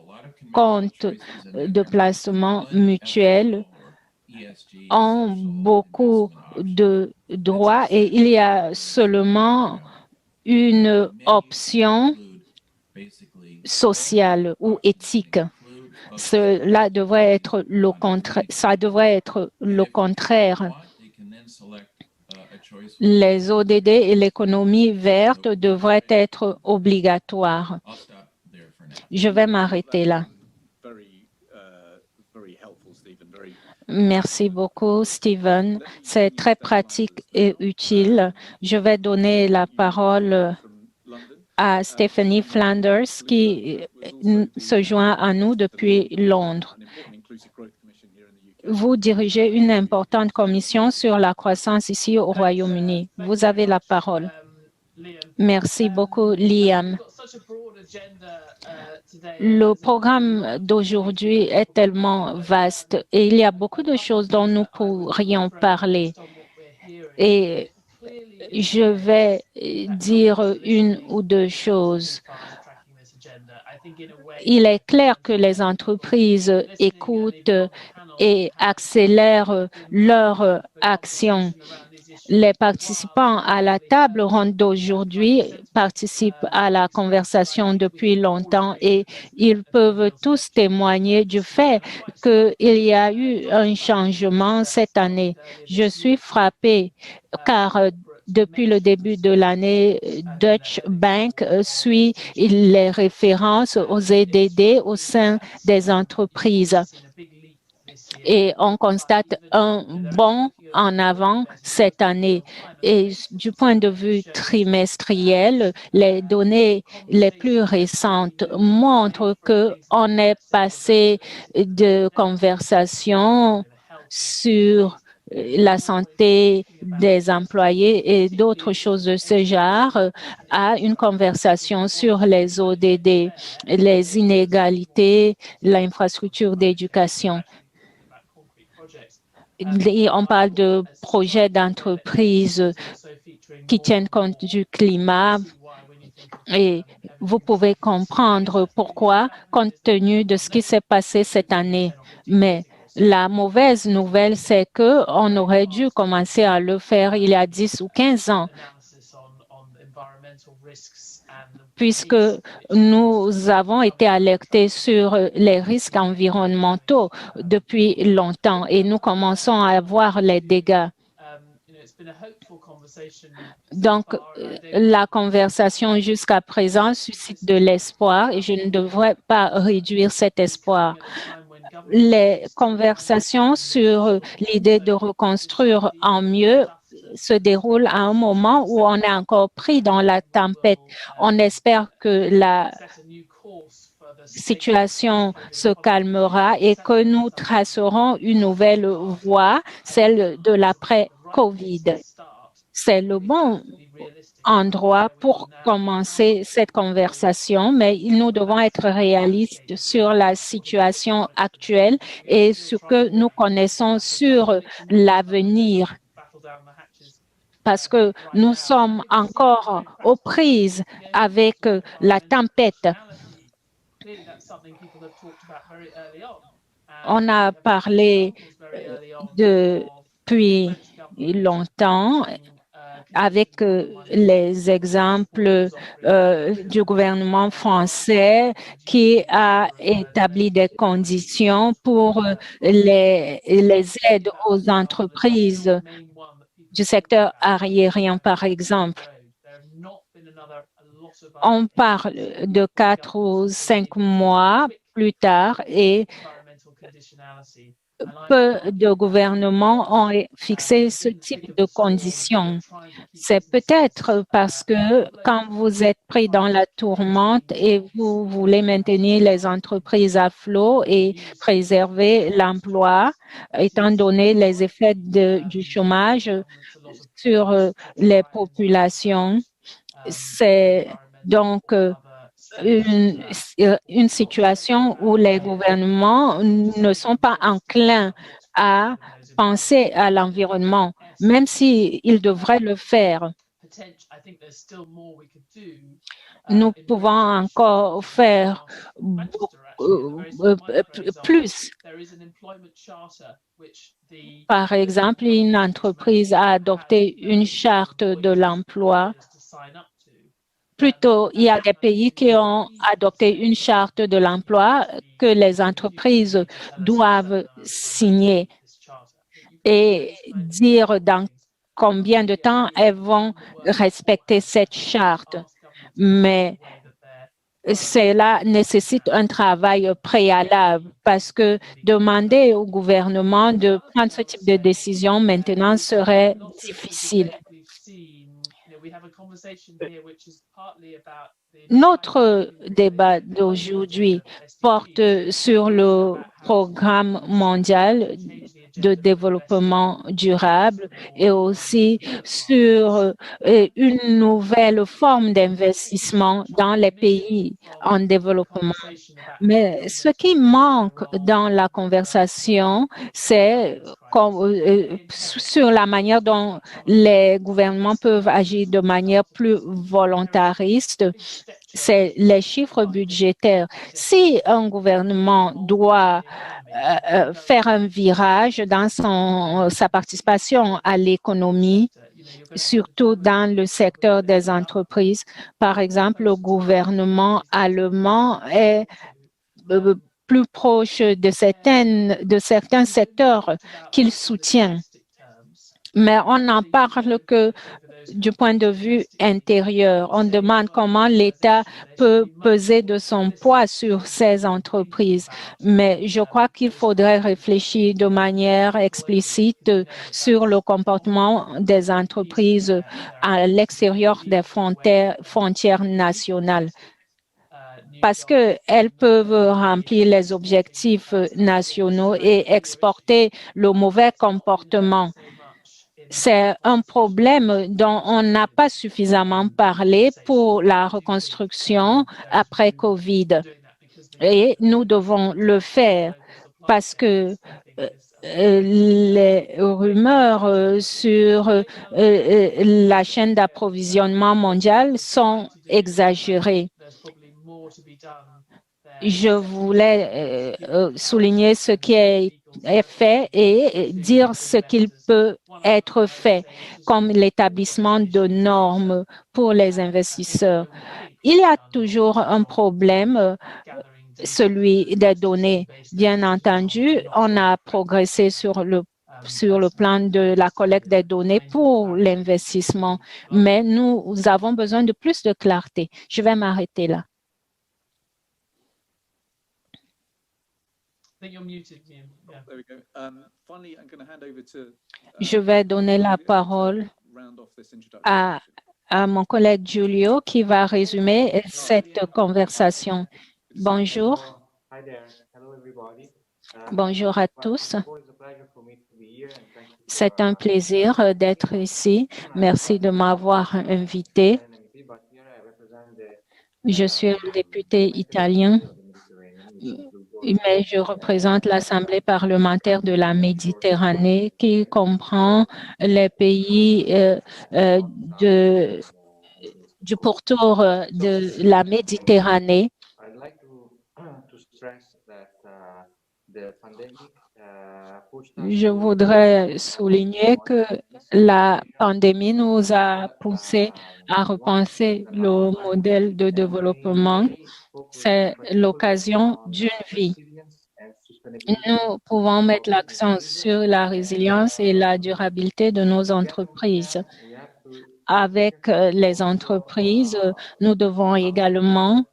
Speaker 2: comptes de placement mutuel ont beaucoup de droits et il y a seulement une option sociale ou éthique. Cela devrait être le contraire. Ça devrait être le contraire. Les ODD et l'économie verte devraient être obligatoires. Je vais m'arrêter là. Merci beaucoup, Stephen. C'est très pratique et utile. Je vais donner la parole à Stephanie Flanders qui se joint à nous depuis Londres. Vous dirigez une importante commission sur la croissance ici au Royaume-Uni. Vous avez la parole. Merci beaucoup, Liam. Le programme d'aujourd'hui est tellement vaste et il y a beaucoup de choses dont nous pourrions parler. Et je vais dire une ou deux choses. Il est clair que les entreprises écoutent et accélèrent leur action. Les participants à la table ronde d'aujourd'hui participent à la conversation depuis longtemps et ils peuvent tous témoigner du fait qu'il y a eu un changement cette année. Je suis frappée car depuis le début de l'année, Deutsche Bank suit les références aux EDD au sein des entreprises. Et on constate un bond en avant cette année. Et du point de vue trimestriel, les données les plus récentes montrent qu'on est passé de conversations sur la santé des employés et d'autres choses de ce genre à une conversation sur les ODD, les inégalités, l'infrastructure d'éducation. Et on parle de projets d'entreprise qui tiennent compte du climat et vous pouvez comprendre pourquoi compte tenu de ce qui s'est passé cette année. Mais la mauvaise nouvelle, c'est qu'on aurait dû commencer à le faire il y a 10 ou 15 ans, puisque nous avons été alertés sur les risques environnementaux depuis longtemps et nous commençons à voir les dégâts. Donc, la conversation jusqu'à présent suscite de l'espoir et je ne devrais pas réduire cet espoir. Les conversations sur l'idée de reconstruire en mieux se déroulent à un moment où on est encore pris dans la tempête. On espère que la situation se calmera et que nous tracerons une nouvelle voie, celle de l'après-Covid. C'est le bon endroit pour commencer cette conversation, mais nous devons être réalistes sur la situation actuelle et ce que nous connaissons sur l'avenir, parce que nous sommes encore aux prises avec la tempête. On a parlé depuis longtemps avec les exemples du gouvernement français qui a établi des conditions pour les aides aux entreprises du secteur aérien, par exemple. On parle de 4 ou 5 mois plus tard et peu de gouvernements ont fixé ce type de conditions. C'est peut-être parce que quand vous êtes pris dans la tourmente et vous voulez maintenir les entreprises à flot et préserver l'emploi, étant donné les effets du chômage sur les populations, c'est donc une situation où les gouvernements ne sont pas enclins à penser à l'environnement, même s'ils devraient le faire. Nous pouvons encore faire plus. Par exemple, une entreprise a adopté une charte de l'emploi. Plutôt, il y a des pays qui ont adopté une charte de l'emploi que les entreprises doivent signer et dire dans combien de temps elles vont respecter cette charte. Mais cela nécessite un travail préalable parce que demander au gouvernement de prendre ce type de décision maintenant serait difficile. Notre débat d'aujourd'hui porte sur le programme mondial de développement durable et aussi sur une nouvelle forme d'investissement dans les pays en développement. Mais ce qui manque dans la conversation, c'est sur la manière dont les gouvernements peuvent agir de manière plus volontariste, c'est les chiffres budgétaires. Si un gouvernement doit faire un virage dans sa participation à l'économie, surtout dans le secteur des entreprises, par exemple, le gouvernement allemand est plus proche de certains secteurs qu'il soutient. Mais on n'en parle que du point de vue intérieur. On demande comment l'État peut peser de son poids sur ces entreprises. Mais je crois qu'il faudrait réfléchir de manière explicite sur le comportement des entreprises à l'extérieur des frontières nationales, parce qu'elles peuvent remplir les objectifs nationaux et exporter le mauvais comportement. C'est un problème dont on n'a pas suffisamment parlé pour la reconstruction après COVID. Et nous devons le faire parce que les rumeurs sur la chaîne d'approvisionnement mondiale sont exagérées. Je voulais souligner ce qui est fait et dire ce qu'il peut être fait, comme l'établissement de normes pour les investisseurs. Il y a toujours un problème, celui des données. Bien entendu, on a progressé sur le plan de la collecte des données pour l'investissement, mais nous avons besoin de plus de clarté. Je vais m'arrêter là. Je vais donner la parole à mon collègue Giulio qui va résumer cette conversation. Bonjour. Bonjour à tous. C'est un plaisir d'être ici. Merci de m'avoir invité. Je suis un député italien, mais je représente l'Assemblée parlementaire de la Méditerranée qui comprend les pays de, du pourtour de la Méditerranée. Je voudrais souligner que la pandémie nous a poussé à repenser le modèle de développement. C'est l'occasion d'une vie. Nous pouvons mettre l'accent sur la résilience et la durabilité de nos entreprises. Avec les entreprises, nous devons également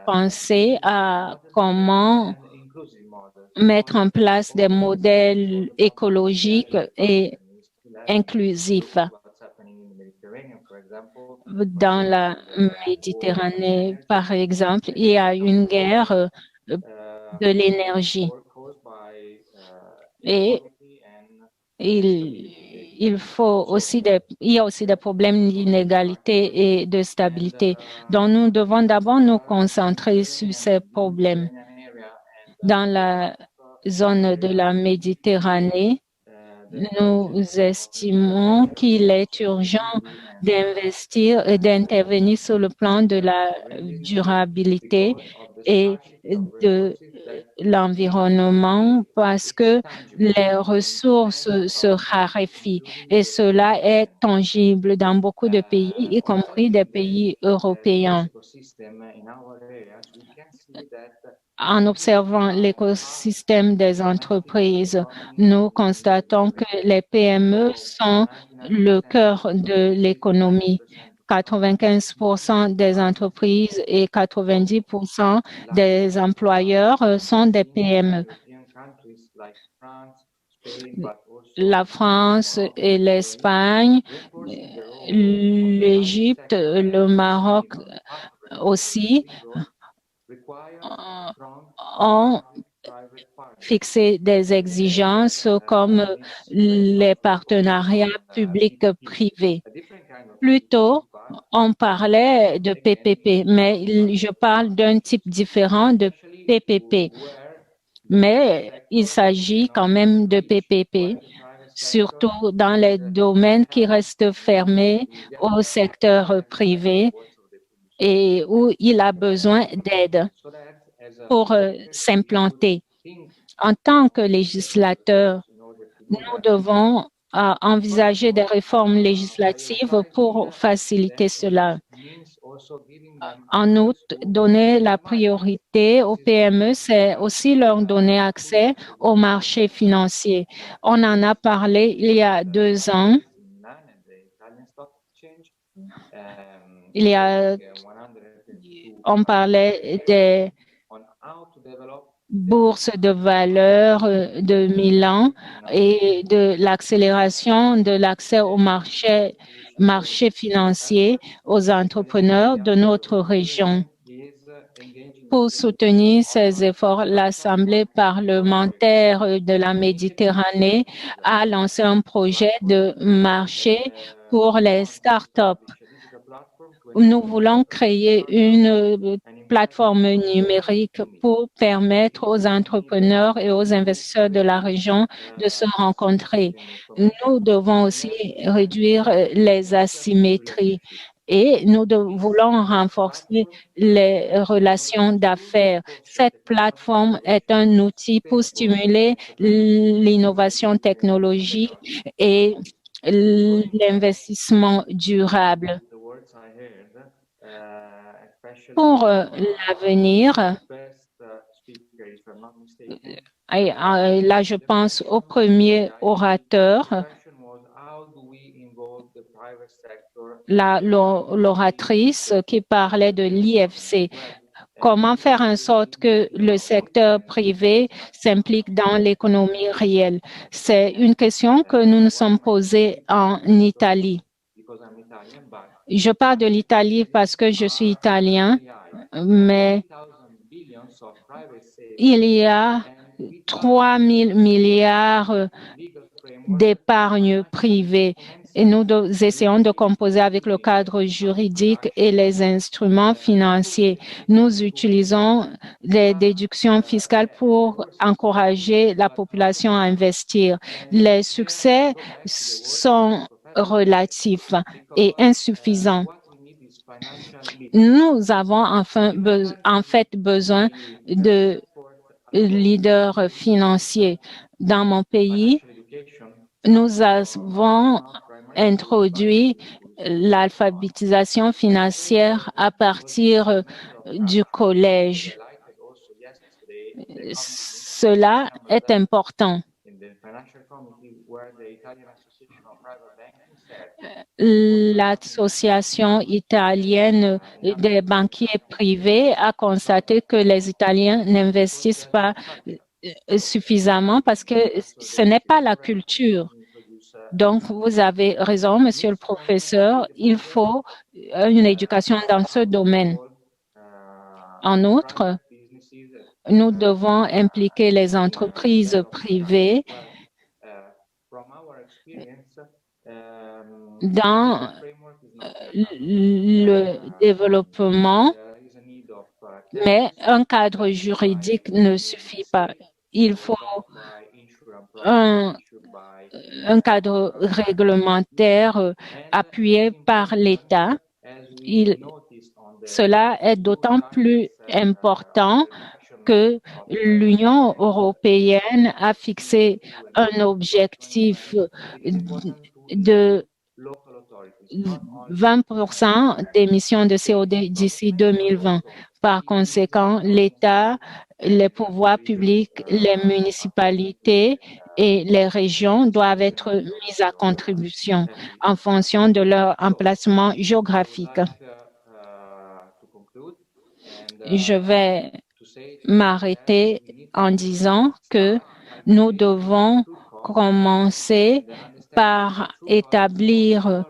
Speaker 2: penser à comment mettre en place des modèles écologiques et inclusifs. Dans la Méditerranée, par exemple, il y a une guerre de l'énergie et il y a aussi des problèmes d'inégalité et de stabilité. Donc, nous devons d'abord nous concentrer sur ces problèmes. Dans la zone de la Méditerranée, nous estimons qu'il est urgent d'investir et d'intervenir sur le plan de la durabilité et de l'environnement parce que les ressources se raréfient et cela est tangible dans beaucoup de pays, y compris des pays européens. En observant l'écosystème des entreprises, nous constatons que les PME sont le cœur de l'économie. 95% des entreprises et 90% des employeurs sont des PME. La France et l'Espagne, l'Égypte, le Maroc aussi ont fixé des exigences comme les partenariats publics-privés. Plus tôt, on parlait de PPP, mais je parle d'un type différent de PPP. Mais il s'agit quand même de PPP, surtout dans les domaines qui restent fermés au secteur privé et où il a besoin d'aide pour s'implanter. En tant que législateur, nous devons envisager des réformes législatives pour faciliter cela. En outre, donner la priorité aux PME, c'est aussi leur donner accès au marché financier. On en a parlé il y a 2 ans. On parlait des bourses de valeur de Milan et de l'accélération de l'accès au marché financier aux entrepreneurs de notre région. Pour soutenir ces efforts, l'Assemblée parlementaire de la Méditerranée a lancé un projet de marché pour les startups. Nous voulons créer une plateforme numérique pour permettre aux entrepreneurs et aux investisseurs de la région de se rencontrer. Nous devons aussi réduire les asymétries et nous voulons renforcer les relations d'affaires. Cette plateforme est un outil pour stimuler l'innovation technologique et l'investissement durable. Pour l'avenir, là je pense au premier orateur, l'oratrice qui parlait de l'IFC. Comment faire en sorte que le secteur privé s'implique dans l'économie réelle? C'est une question que nous nous sommes posée en Italie. Je parle de l'Italie parce que je suis italien, mais il y a 3 000 milliards d'épargne privée. Et nous essayons de composer avec le cadre juridique et les instruments financiers. Nous utilisons les déductions fiscales pour encourager la population à investir. Les succès sont relatifs et insuffisants. Nous avons en fait besoin de leaders financiers. Dans mon pays, nous avons introduit l'alphabétisation financière à partir du collège. Cela est important. L'association italienne des banquiers privés a constaté que les Italiens n'investissent pas suffisamment parce que ce n'est pas la culture. Donc, vous avez raison, monsieur le professeur, il faut une éducation dans ce domaine. En outre, nous devons impliquer les entreprises privées dans le développement, mais un cadre juridique ne suffit pas. Il faut un cadre réglementaire appuyé par l'État. Cela est d'autant plus important que l'Union européenne a fixé un objectif de 20% d'émissions de CO2 d'ici 2020. Par conséquent, l'État, les pouvoirs publics, les municipalités et les régions doivent être mises à contribution en fonction de leur emplacement géographique. Je vais m'arrêter en disant que nous devons commencer par établir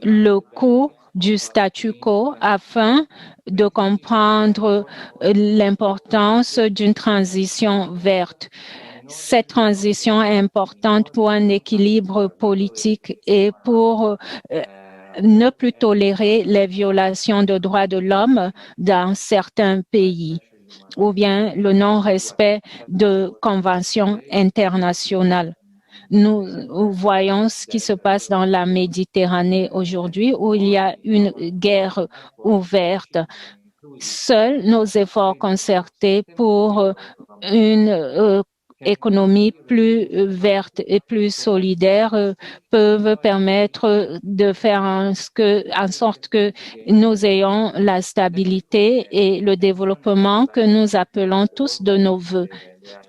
Speaker 2: le coût du statu quo afin de comprendre l'importance d'une transition verte. Cette transition est importante pour un équilibre politique et pour ne plus tolérer les violations de droits de l'homme dans certains pays ou bien le non-respect de conventions internationales. Nous voyons ce qui se passe dans la Méditerranée aujourd'hui où il y a une guerre ouverte. Seuls nos efforts concertés pour une économie plus verte et plus solidaire peuvent permettre de faire en sorte que nous ayons la stabilité et le développement que nous appelons tous de nos vœux.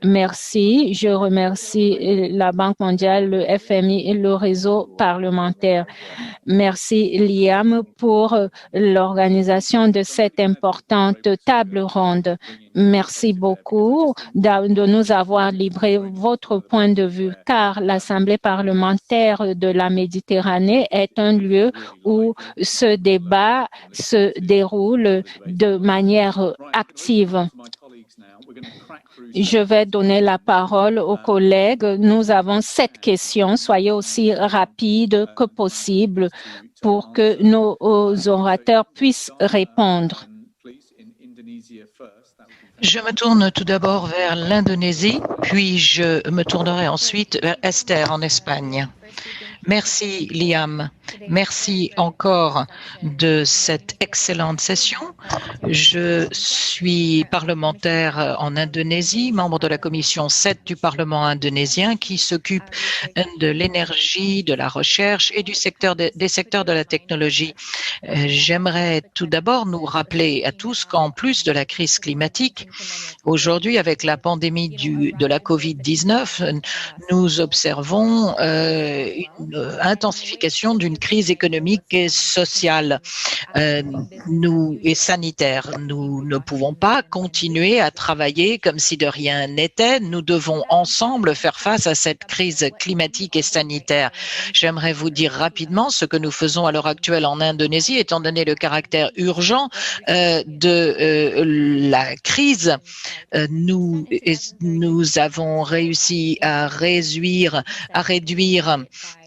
Speaker 2: Merci. Je remercie la Banque mondiale, le FMI et le réseau parlementaire. Merci, Liam, pour l'organisation de cette importante table ronde. Merci beaucoup de nous avoir livré votre point de vue, car l'Assemblée parlementaire de la Méditerranée est un lieu où ce débat se déroule de manière active. Je vais donner la parole aux collègues. Nous avons 7 questions. Soyez aussi rapides que possible pour que nos orateurs puissent répondre.
Speaker 5: Je me tourne tout d'abord vers l'Indonésie, puis je me tournerai ensuite vers Esther en Espagne. Merci, Liam. Merci encore de cette excellente session. Je suis parlementaire en Indonésie, membre de la commission 7 du Parlement indonésien qui s'occupe de l'énergie, de la recherche et des secteurs de la technologie. J'aimerais tout d'abord nous rappeler à tous qu'en plus de la crise climatique, aujourd'hui avec la pandémie de la COVID-19, nous observons une intensification d'une crise économique et sociale et sanitaire. Nous ne pouvons pas continuer à travailler comme si de rien n'était. Nous devons ensemble faire face à cette crise climatique et sanitaire. J'aimerais vous dire rapidement ce que nous faisons à l'heure actuelle en Indonésie, étant donné le caractère urgent de la crise. Nous avons réussi à réduire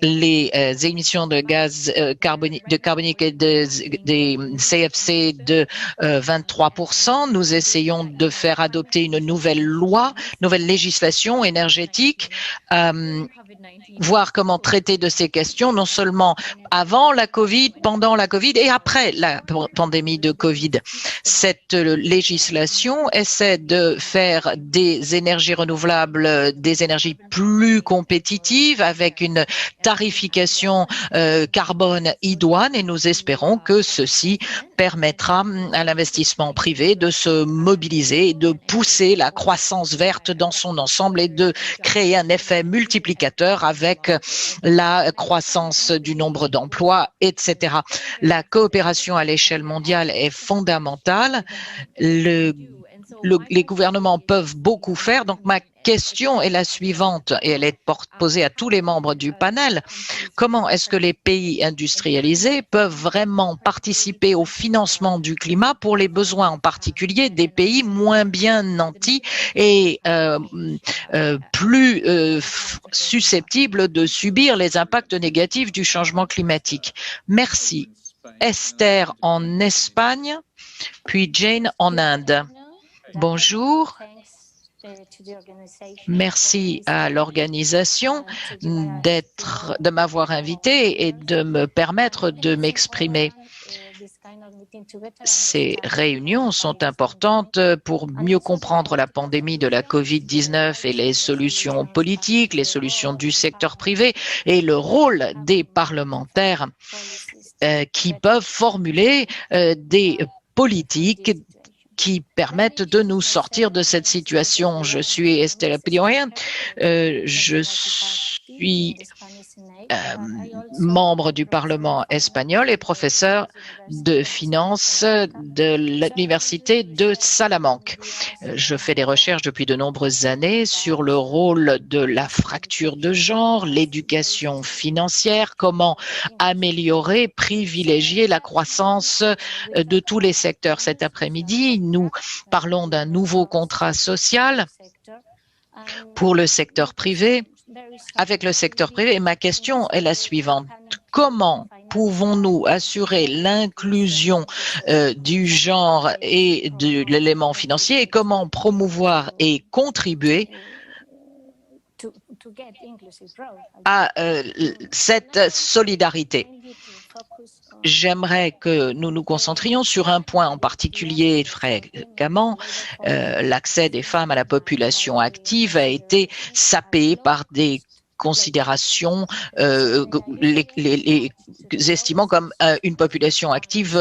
Speaker 5: les émissions de gaz carbonique et des CFC de 23%. Nous essayons de faire adopter une nouvelle législation énergétique, voir comment traiter de ces questions, non seulement avant la Covid, pendant la Covid et après la pandémie de Covid. Cette législation essaie de faire des énergies renouvelables des énergies plus compétitives avec une tarification carbone idoine, et nous espérons que ceci permettra à l'investissement privé de se mobiliser, de pousser la croissance verte dans son ensemble et de créer un effet multiplicateur avec la croissance du nombre d'emplois, etc. La coopération à l'échelle mondiale est fondamentale. Les gouvernements peuvent beaucoup faire. Donc, ma question est la suivante, et elle est posée à tous les membres du panel. Comment est-ce que les pays industrialisés peuvent vraiment participer au financement du climat pour les besoins en particulier des pays moins bien nantis et plus susceptibles de subir les impacts négatifs du changement climatique? Merci. Esther en Espagne, puis Jane en Inde. Bonjour. Merci à l'organisation de m'avoir invité et de me permettre de m'exprimer. Ces réunions sont importantes pour mieux comprendre la pandémie de la COVID-19 et les solutions politiques, les solutions du secteur privé et le rôle des parlementaires qui peuvent formuler des politiques qui permettent de nous sortir de cette situation. Je suis Estela Pidioyen, je suis membre du Parlement espagnol et professeur de finance de l'Université de Salamanque. Je fais des recherches depuis de nombreuses années sur le rôle de la fracture de genre, l'éducation financière, comment améliorer, privilégier la croissance de tous les secteurs. Cet après-midi, nous parlons d'un nouveau contrat social pour le secteur privé, avec le secteur privé. Ma question est la suivante. Comment pouvons-nous assurer l'inclusion du genre et de l'élément financier, et comment promouvoir et contribuer à cette solidarité? J'aimerais que nous nous concentrions sur un point en particulier fréquemment. L'accès des femmes à la population active a été sapé par des considérations les estimant comme une population active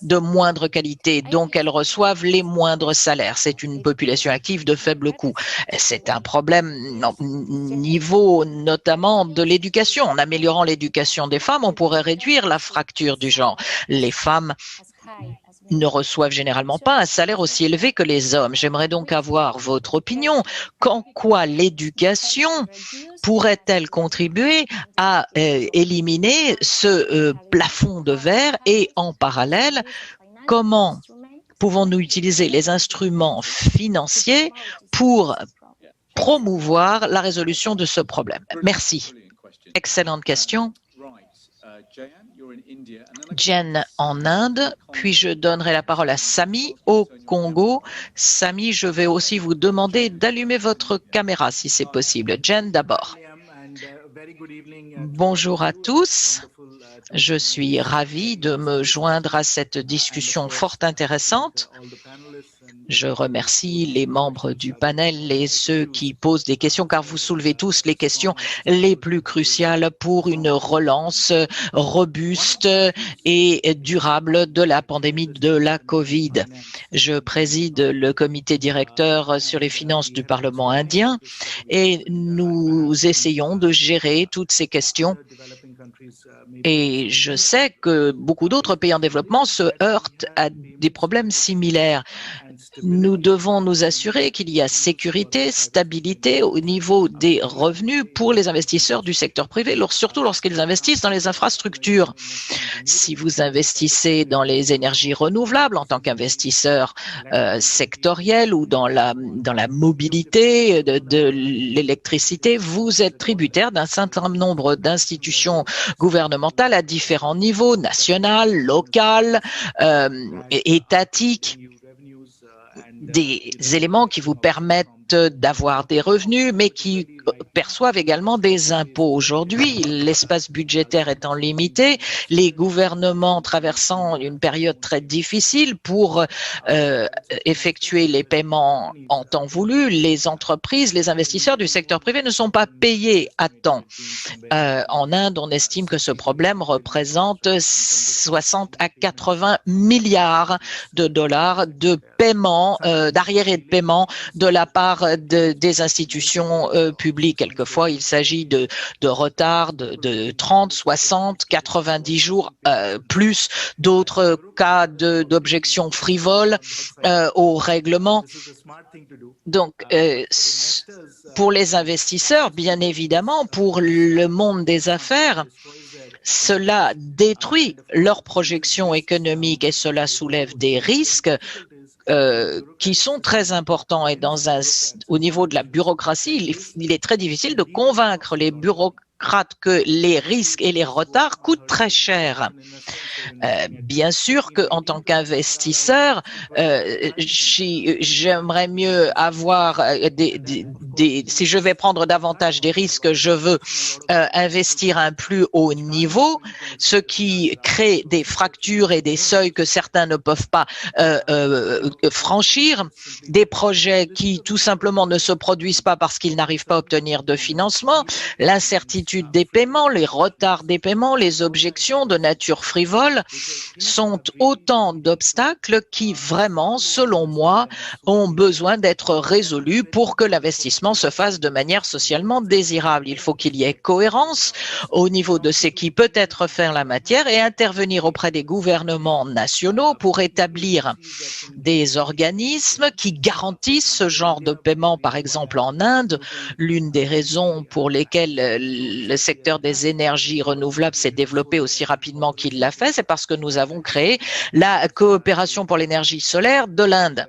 Speaker 5: de moindre qualité, donc elles reçoivent les moindres salaires. C'est une population active de faible coût. C'est un problème au niveau notamment de l'éducation. En améliorant l'éducation des femmes, on pourrait réduire la fracture du genre. Les femmes ne reçoivent généralement pas un salaire aussi élevé que les hommes. J'aimerais donc avoir votre opinion. En quoi l'éducation pourrait-elle contribuer à éliminer ce plafond de verre, et en parallèle, comment pouvons-nous utiliser les instruments financiers pour promouvoir la résolution de ce problème? Merci. Excellente question. Jen en Inde, puis je donnerai la parole à Sami au Congo. Sami, je vais aussi vous demander d'allumer votre caméra si c'est possible. Jen d'abord. Bonjour à tous. Je suis ravi de me joindre à cette discussion fort intéressante. Je remercie les membres du panel et ceux qui posent des questions, car vous soulevez tous les questions les plus cruciales pour une relance robuste et durable de la pandémie de la Covid. Je préside le comité directeur sur les finances du Parlement indien et nous essayons de gérer toutes ces questions Et je sais que beaucoup d'autres pays en développement se heurtent à des problèmes similaires. Nous devons nous assurer qu'il y a sécurité, stabilité au niveau des revenus pour les investisseurs du secteur privé, surtout lorsqu'ils investissent dans les infrastructures. Si vous investissez dans les énergies renouvelables en tant qu'investisseur sectoriel ou dans la mobilité de l'électricité, vous êtes tributaire d'un certain nombre d'institutions gouvernementales à différents niveaux, national, local, étatique, des éléments qui vous permettent d'avoir des revenus, mais qui perçoivent également des impôts. Aujourd'hui, l'espace budgétaire étant limité, les gouvernements traversant une période très difficile pour effectuer les paiements en temps voulu, les entreprises, les investisseurs du secteur privé ne sont pas payés à temps. En Inde, on estime que ce problème représente 60 à 80 milliards de dollars de paiement, d'arriérés de paiement de la part des institutions publiques. Quelquefois, il s'agit de retards de 30, 60, 90 jours, plus d'autres cas d'objections frivoles au règlement. Donc, pour les investisseurs, bien évidemment, pour le monde des affaires, cela détruit leurs projections économiques et cela soulève des risques qui sont très importants. Et au niveau de la bureaucratie, il est très difficile de convaincre les bureaucrates que les risques et les retards coûtent très cher. Bien sûr qu'en tant qu'investisseur, j'aimerais mieux avoir si je vais prendre davantage des risques, je veux investir à un plus haut niveau, ce qui crée des fractures et des seuils que certains ne peuvent pas franchir, des projets qui tout simplement ne se produisent pas parce qu'ils n'arrivent pas à obtenir de financement, l'incertitude des paiements, les retards des paiements, les objections de nature frivole sont autant d'obstacles qui vraiment, selon moi, ont besoin d'être résolus pour que l'investissement se fasse de manière socialement désirable. Il faut qu'il y ait cohérence au niveau de ce qui peut être fait en la matière et intervenir auprès des gouvernements nationaux pour établir des organismes qui garantissent ce genre de paiement. Par exemple, en Inde, l'une des raisons pour lesquelles le secteur des énergies renouvelables s'est développé aussi rapidement qu'il l'a fait, c'est parce que nous avons créé la coopération pour l'énergie solaire de l'Inde.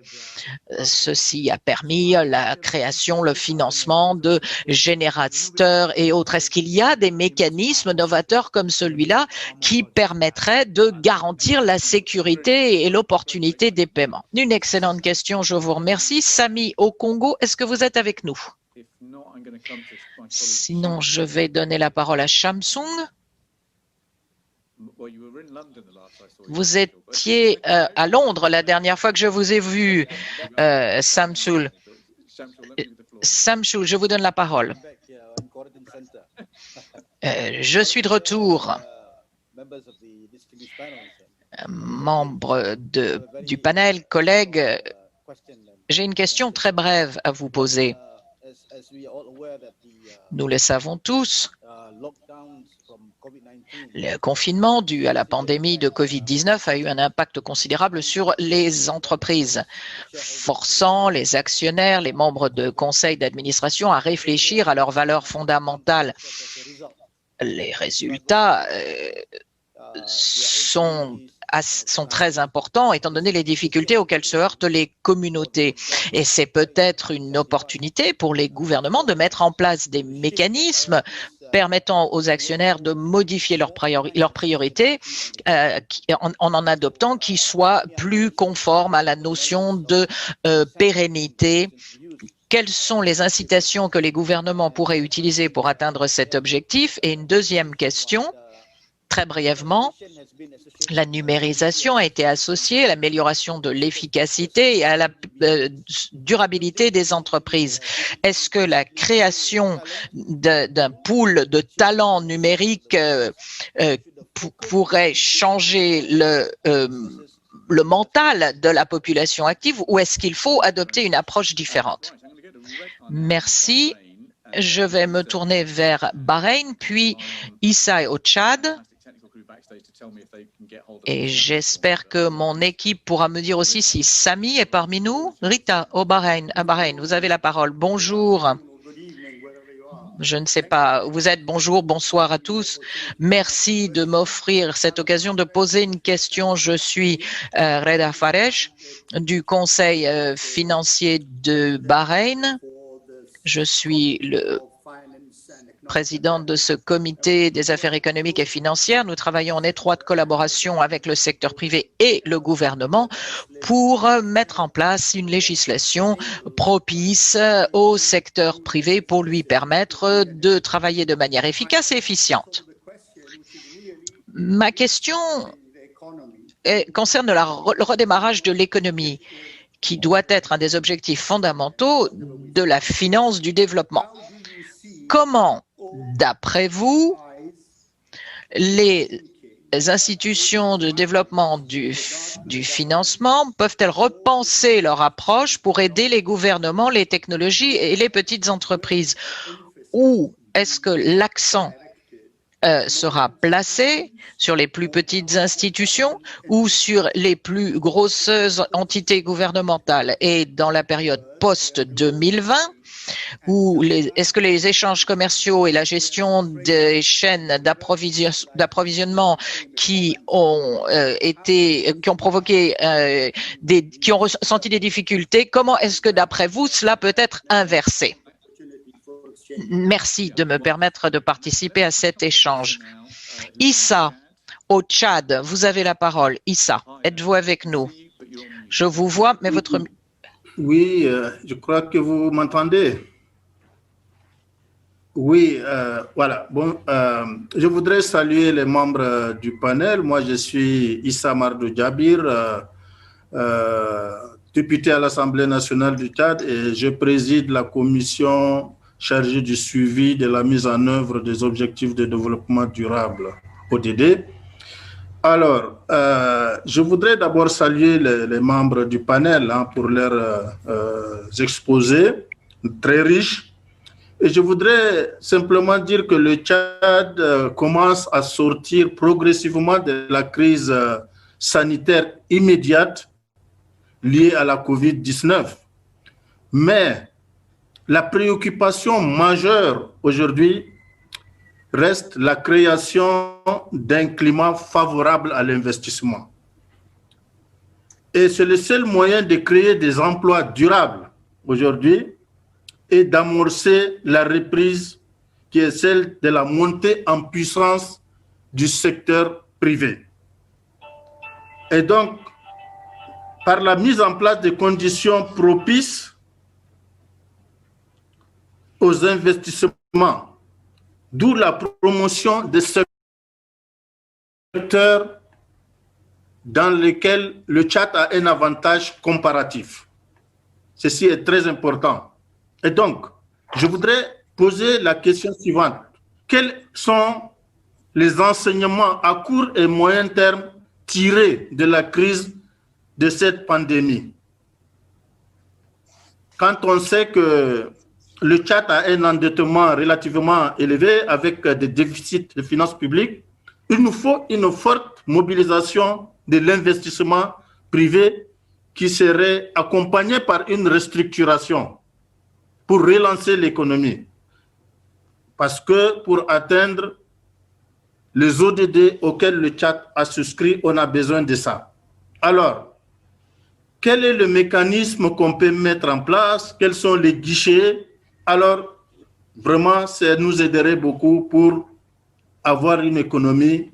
Speaker 5: Ceci a permis la création, le financement de générateurs et autres. Est-ce qu'il y a des mécanismes novateurs comme celui-là qui permettraient de garantir la sécurité et l'opportunité des paiements? Une excellente question, je vous remercie. Samy au Congo, est-ce que vous êtes avec nous? Sinon, je vais donner la parole à Shamsung. Vous étiez à Londres la dernière fois que je vous ai vu, Samsul. Samsul, je vous donne la parole. Je suis de retour. Membre du panel, collègues, j'ai une question très brève à vous poser. Nous le savons tous, le confinement dû à la pandémie de Covid-19 a eu un impact considérable sur les entreprises, forçant les actionnaires, les membres de conseils d'administration à réfléchir à leurs valeurs fondamentales. Les résultats sont très importants étant donné les difficultés auxquelles se heurtent les communautés. Et c'est peut-être une opportunité pour les gouvernements de mettre en place des mécanismes permettant aux actionnaires de modifier leurs priorités en adoptant qui soient plus conformes à la notion de pérennité. Quelles sont les incitations que les gouvernements pourraient utiliser pour atteindre cet objectif? Et une deuxième question, très brièvement, la numérisation a été associée à l'amélioration de l'efficacité et à la durabilité des entreprises. Est-ce que la création d'un pool de talents numériques pourrait changer le mental de la population active ou est-ce qu'il faut adopter une approche différente? Merci. Je vais me tourner vers Bahreïn, puis Issa au Tchad. Et j'espère que mon équipe pourra me dire aussi si Sami est parmi nous. Rita, au Bahreïn, à Bahreïn, vous avez la parole. Bonjour. Je ne sais pas où vous êtes. Bonjour, bonsoir à tous. Merci de m'offrir cette occasion de poser une question. Je suis Reda Farej du Conseil financier de Bahreïn. Je suis le président de ce comité des affaires économiques et financières. Nous travaillons en étroite collaboration avec le secteur privé et le gouvernement pour mettre en place une législation propice au secteur privé pour lui permettre de travailler de manière efficace et efficiente. Ma question concerne le redémarrage de l'économie, qui doit être un des objectifs fondamentaux de la finance du développement. Comment, d'après vous, les institutions de développement du financement peuvent-elles repenser leur approche pour aider les gouvernements, les technologies et les petites entreprises? Ou est-ce que l'accent sera placé sur les plus petites institutions ou sur les plus grosses entités gouvernementales? Et dans la période post-2020, est-ce que les échanges commerciaux et la gestion des chaînes d'approvisionnement qui ont provoqué qui ont ressenti des difficultés, comment est-ce que d'après vous cela peut être inversé? Merci de me permettre de participer à cet échange. Issa, au Tchad, vous avez la parole. Issa, êtes-vous avec nous? Je vous vois, mais votre...
Speaker 7: Oui, je crois que vous m'entendez. Oui, voilà. Bon, je voudrais saluer les membres du panel. Moi, je suis Issa Mardou Djabir, député à l'Assemblée nationale du Tchad, et je préside la commission chargée du suivi de la mise en œuvre des objectifs de développement durable, ODD. Alors, je voudrais d'abord saluer les membres du panel pour leurs exposés très riches. Et je voudrais simplement dire que le Tchad commence à sortir progressivement de la crise sanitaire immédiate liée à la COVID-19. Mais la préoccupation majeure aujourd'hui reste la création d'un climat favorable à l'investissement. Et c'est le seul moyen de créer des emplois durables aujourd'hui et d'amorcer la reprise qui est celle de la montée en puissance du secteur privé. Et donc, par la mise en place de conditions propices aux investissements, d'où la promotion des secteurs dans lesquels le Tchad a un avantage comparatif. Ceci est très important. Et donc, je voudrais poser la question suivante. Quels sont les enseignements à court et moyen terme tirés de la crise de cette pandémie? Quand on sait que le Tchad a un endettement relativement élevé avec des déficits de finances publiques, il nous faut une forte mobilisation de l'investissement privé qui serait accompagnée par une restructuration pour relancer l'économie. Parce que pour atteindre les ODD auxquels le Tchad a souscrit, on a besoin de ça. Alors, quel est le mécanisme qu'on peut mettre en place? Quels sont les guichets? Alors, vraiment, ça nous aiderait beaucoup pour avoir une économie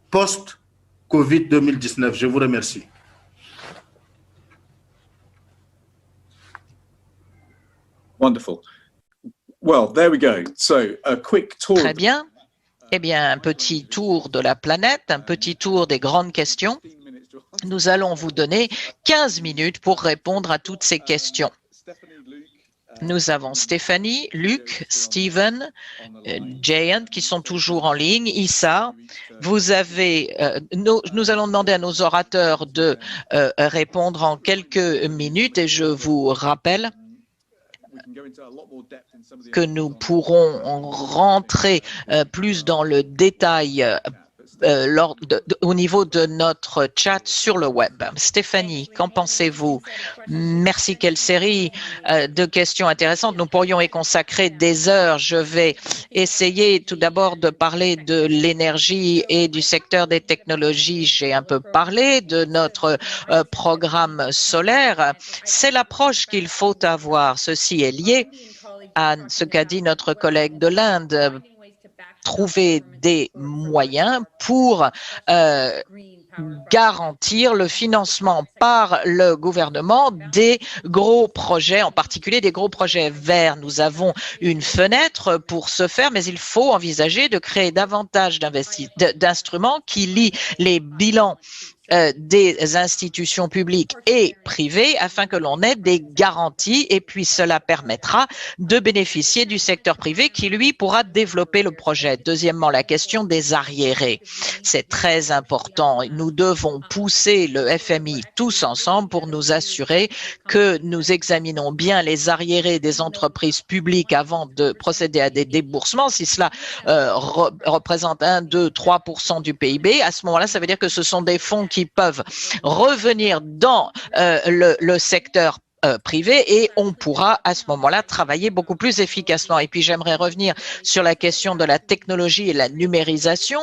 Speaker 7: post-Covid-2019. Je vous remercie.
Speaker 1: Wonderful. Well, there we go. So, a quick tour.
Speaker 5: Très bien. Eh bien, un petit tour de la planète, un petit tour des grandes questions. Nous allons vous donner 15 minutes pour répondre à toutes ces questions. Nous avons Stéphanie, Luc, Steven, Jayant qui sont toujours en ligne, Issa. Vous avez, nous allons demander à nos orateurs de répondre en quelques minutes et je vous rappelle que nous pourrons rentrer plus dans le détail au niveau de notre chat sur le web. Stéphanie, qu'en pensez-vous? Merci, quelle série de questions intéressantes. Nous pourrions y consacrer des heures. Je vais essayer tout d'abord de parler de l'énergie et du secteur des technologies. J'ai un peu parlé de notre programme solaire. C'est l'approche qu'il faut avoir. Ceci est lié à ce qu'a dit notre collègue de l'Inde. Trouver des moyens pour garantir le financement par le gouvernement des gros projets, en particulier des gros projets verts. Nous avons une fenêtre pour ce faire, mais il faut envisager de créer davantage d'instruments qui lient les bilans des institutions publiques et privées afin que l'on ait des garanties et puis cela permettra de bénéficier du secteur privé qui, lui, pourra développer le projet. Deuxièmement, la question des arriérés. C'est très important. Nous devons pousser le FMI tous ensemble pour nous assurer que nous examinons bien les arriérés des entreprises publiques avant de procéder à des déboursements. Si cela représente 1, 2, 3% du PIB, à ce moment-là, ça veut dire que ce sont des fonds qui peuvent revenir dans le secteur privé et on pourra à ce moment-là travailler beaucoup plus efficacement. Et puis j'aimerais revenir sur la question de la technologie et la numérisation.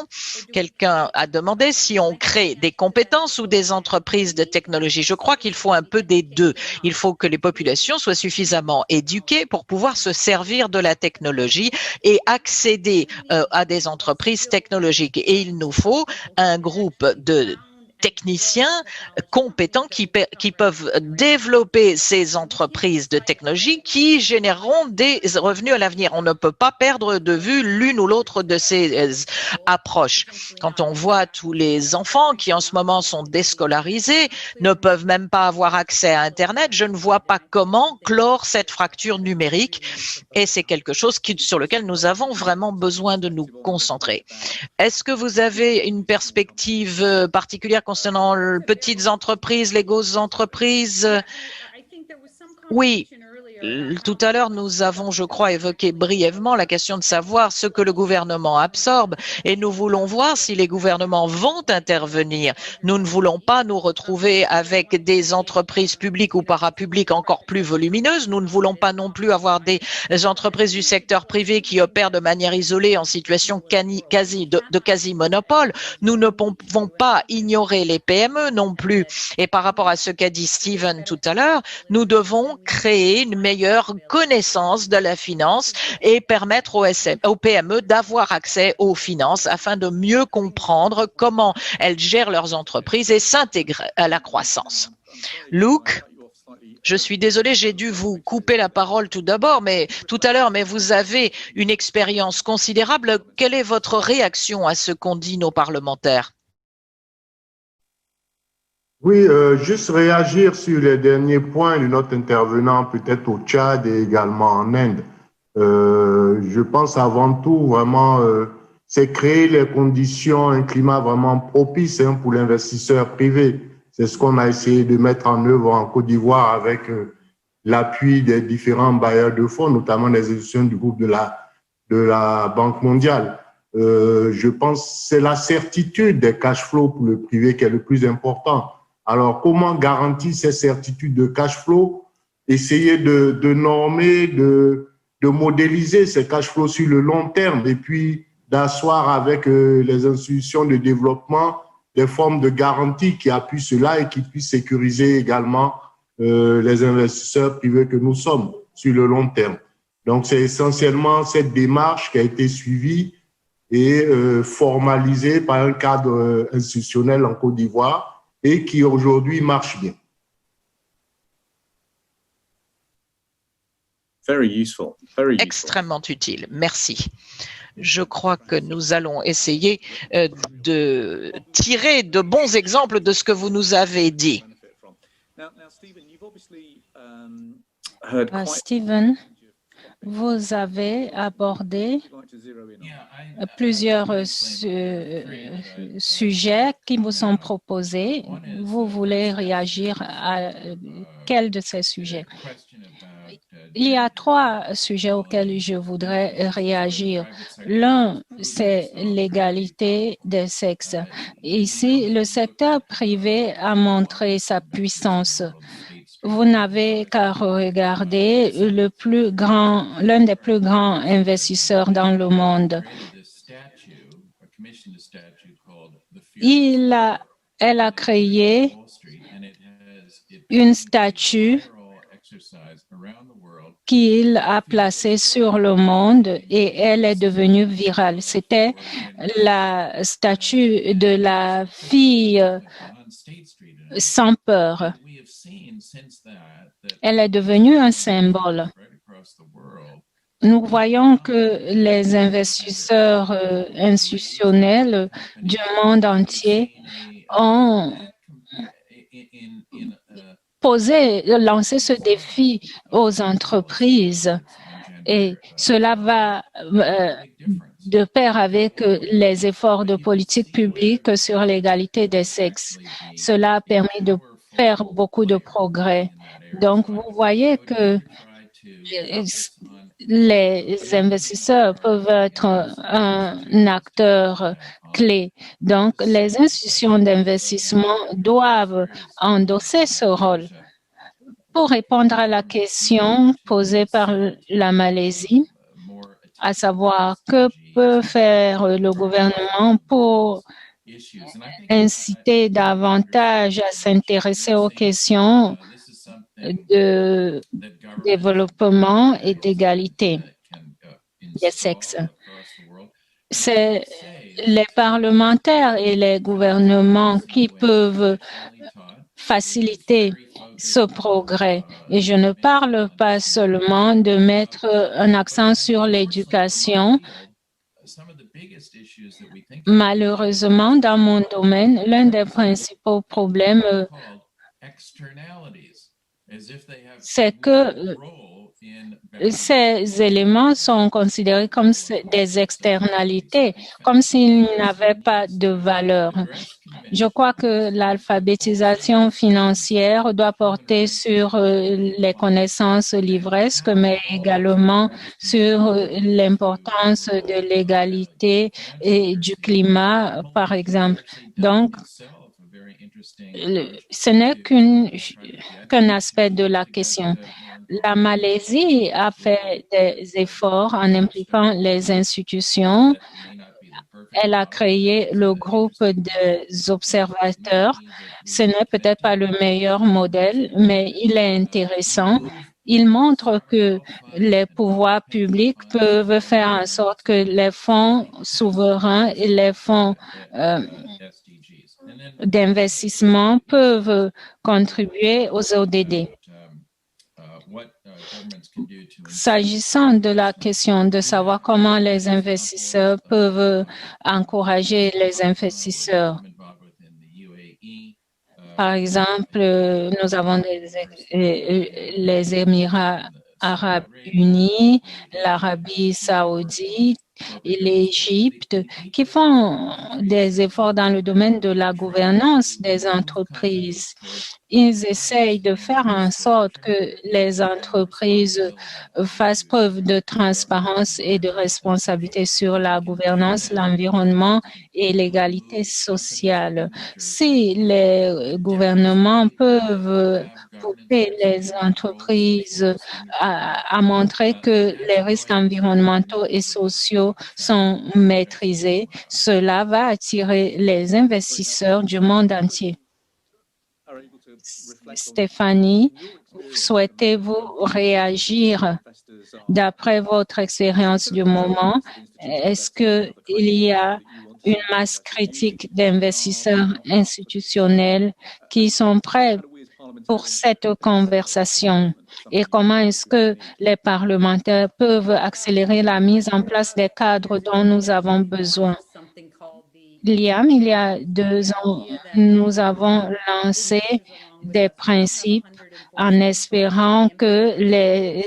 Speaker 5: Quelqu'un a demandé si on crée des compétences ou des entreprises de technologie. Je crois qu'il faut un peu des deux. Il faut que les populations soient suffisamment éduquées pour pouvoir se servir de la technologie et accéder à des entreprises technologiques. Et il nous faut un groupe de techniciens compétents qui peuvent développer ces entreprises de technologie qui généreront des revenus à l'avenir. On ne peut pas perdre de vue l'une ou l'autre de ces approches. Quand on voit tous les enfants qui en ce moment sont déscolarisés, ne peuvent même pas avoir accès à Internet, je ne vois pas comment clore cette fracture numérique et c'est quelque chose sur lequel nous avons vraiment besoin de nous concentrer. Est-ce que vous avez une perspective particulière concernant les petites entreprises, les grosses entreprises? Oui. Tout à l'heure, nous avons, je crois, évoqué brièvement la question de savoir ce que le gouvernement absorbe et nous voulons voir si les gouvernements vont intervenir. Nous ne voulons pas nous retrouver avec des entreprises publiques ou parapubliques encore plus volumineuses. Nous ne voulons pas non plus avoir des entreprises du secteur privé qui opèrent de manière isolée en situation de quasi-monopole. Nous ne pouvons pas ignorer les PME non plus. Et par rapport à ce qu'a dit Steven tout à l'heure, nous devons créer une meilleure connaissance de la finance et permettre aux PME d'avoir accès aux finances afin de mieux comprendre comment elles gèrent leurs entreprises et s'intégrer à la croissance. Luke, je suis désolé, j'ai dû vous couper la parole tout d'abord, mais tout à l'heure, mais vous avez une expérience considérable. Quelle est votre réaction à ce qu'ont dit nos parlementaires?
Speaker 6: Oui, juste réagir sur les derniers points de notre intervenant, peut-être au Tchad et également en Inde. Je pense avant tout, vraiment, c'est créer les conditions, un climat vraiment propice pour l'investisseur privé. C'est ce qu'on a essayé de mettre en œuvre en Côte d'Ivoire avec l'appui des différents bailleurs de fonds, notamment des institutions du groupe de la Banque mondiale. Je pense que c'est la certitude des cash flows pour le privé qui est le plus important. Alors, comment garantir ces certitudes de cash flow? Essayer de normer, de modéliser ces cash flows sur le long terme et puis d'asseoir avec les institutions de développement des formes de garantie qui appuient cela et qui puissent sécuriser également les investisseurs privés que nous sommes sur le long terme. Donc, c'est essentiellement cette démarche qui a été suivie et formalisée par un cadre institutionnel en Côte d'Ivoire et qui aujourd'hui marche bien.
Speaker 5: Extrêmement utile. Merci. Je crois que nous allons essayer de tirer de bons exemples de ce que vous nous avez dit.
Speaker 2: Steven, vous avez abordé plusieurs sujets qui vous sont proposés. Vous voulez réagir à quel de ces sujets? Il y a trois sujets auxquels je voudrais réagir. L'un, c'est l'égalité des sexes. Ici, le secteur privé a montré sa puissance. Vous n'avez qu'à regarder l'un des plus grands investisseurs dans le monde. Elle a créé une statue qu'il a placée sur le monde et elle est devenue virale. C'était la statue de la fille sans peur. Elle est devenue un symbole. Nous voyons que les investisseurs institutionnels du monde entier ont lancé ce défi aux entreprises et cela va de pair avec les efforts de politique publique sur l'égalité des sexes. Cela a permis de faire beaucoup de progrès. Donc, vous voyez que les investisseurs peuvent être un acteur clé. Donc, les institutions d'investissement doivent endosser ce rôle. Pour répondre à la question posée par la Malaisie, à savoir que peut faire le gouvernement pour inciter davantage à s'intéresser aux questions de développement et d'égalité des sexes. C'est les parlementaires et les gouvernements qui peuvent faciliter ce progrès. Et je ne parle pas seulement de mettre un accent sur l'éducation. Malheureusement, dans mon domaine, l'un des principaux problèmes, c'est que ces éléments sont considérés comme des externalités, comme s'ils n'avaient pas de valeur. Je crois que l'alphabétisation financière doit porter sur les connaissances livresques, mais également sur l'importance de l'égalité et du climat, par exemple. Donc, ce n'est qu'un aspect de la question. La Malaisie a fait des efforts en impliquant les institutions. Elle a créé le groupe des observateurs. Ce n'est peut-être pas le meilleur modèle, mais il est intéressant. Il montre que les pouvoirs publics peuvent faire en sorte que les fonds souverains et les fonds d'investissement peuvent contribuer aux ODD. S'agissant de la question de savoir comment les investisseurs peuvent encourager les investisseurs, par exemple, nous avons les Émirats arabes unis, l'Arabie saoudite et l'Égypte qui font des efforts dans le domaine de la gouvernance des entreprises. Ils essayent de faire en sorte que les entreprises fassent preuve de transparence et de responsabilité sur la gouvernance, l'environnement et l'égalité sociale. Si les gouvernements peuvent pousser les entreprises à montrer que les risques environnementaux et sociaux sont maîtrisés, cela va attirer les investisseurs du monde entier. Stéphanie, souhaitez-vous réagir d'après votre expérience du moment? Est-ce qu'il y a une masse critique d'investisseurs institutionnels qui sont prêts pour cette conversation? Et comment est-ce que les parlementaires peuvent accélérer la mise en place des cadres dont nous avons besoin? Liam, il y a 2 ans, nous avons lancé des principes en espérant que les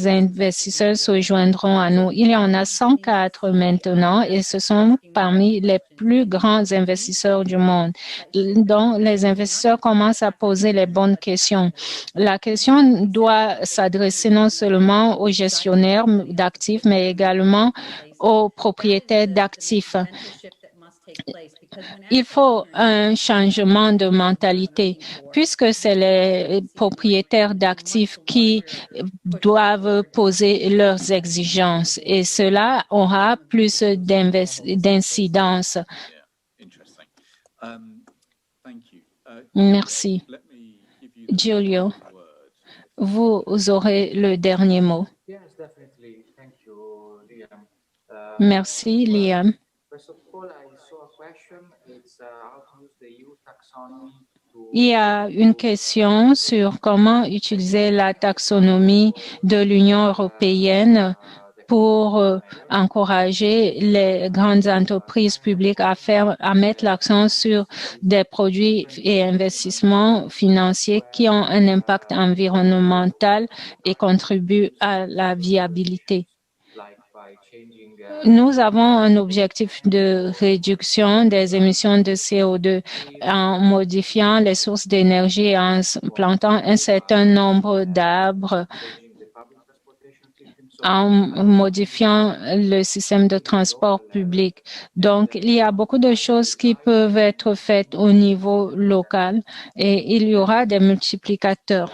Speaker 2: investisseurs se joindront à nous. Il y en a 104 maintenant et ce sont parmi les plus grands investisseurs du monde. Donc, les investisseurs commencent à poser les bonnes questions. La question doit s'adresser non seulement aux gestionnaires d'actifs, mais également aux propriétaires d'actifs. Il faut un changement de mentalité puisque c'est les propriétaires d'actifs qui doivent poser leurs exigences et cela aura plus d'incidence. Merci. Giulio, vous aurez le dernier mot. Merci, Liam. Il y a une question sur comment utiliser la taxonomie de l'Union européenne pour encourager les grandes entreprises publiques à mettre l'accent sur des produits et investissements financiers qui ont un impact environnemental et contribuent à la viabilité. Nous avons un objectif de réduction des émissions de CO2 en modifiant les sources d'énergie et en plantant un certain nombre d'arbres, en modifiant le système de transport public. Donc, il y a beaucoup de choses qui peuvent être faites au niveau local et il y aura des multiplicateurs.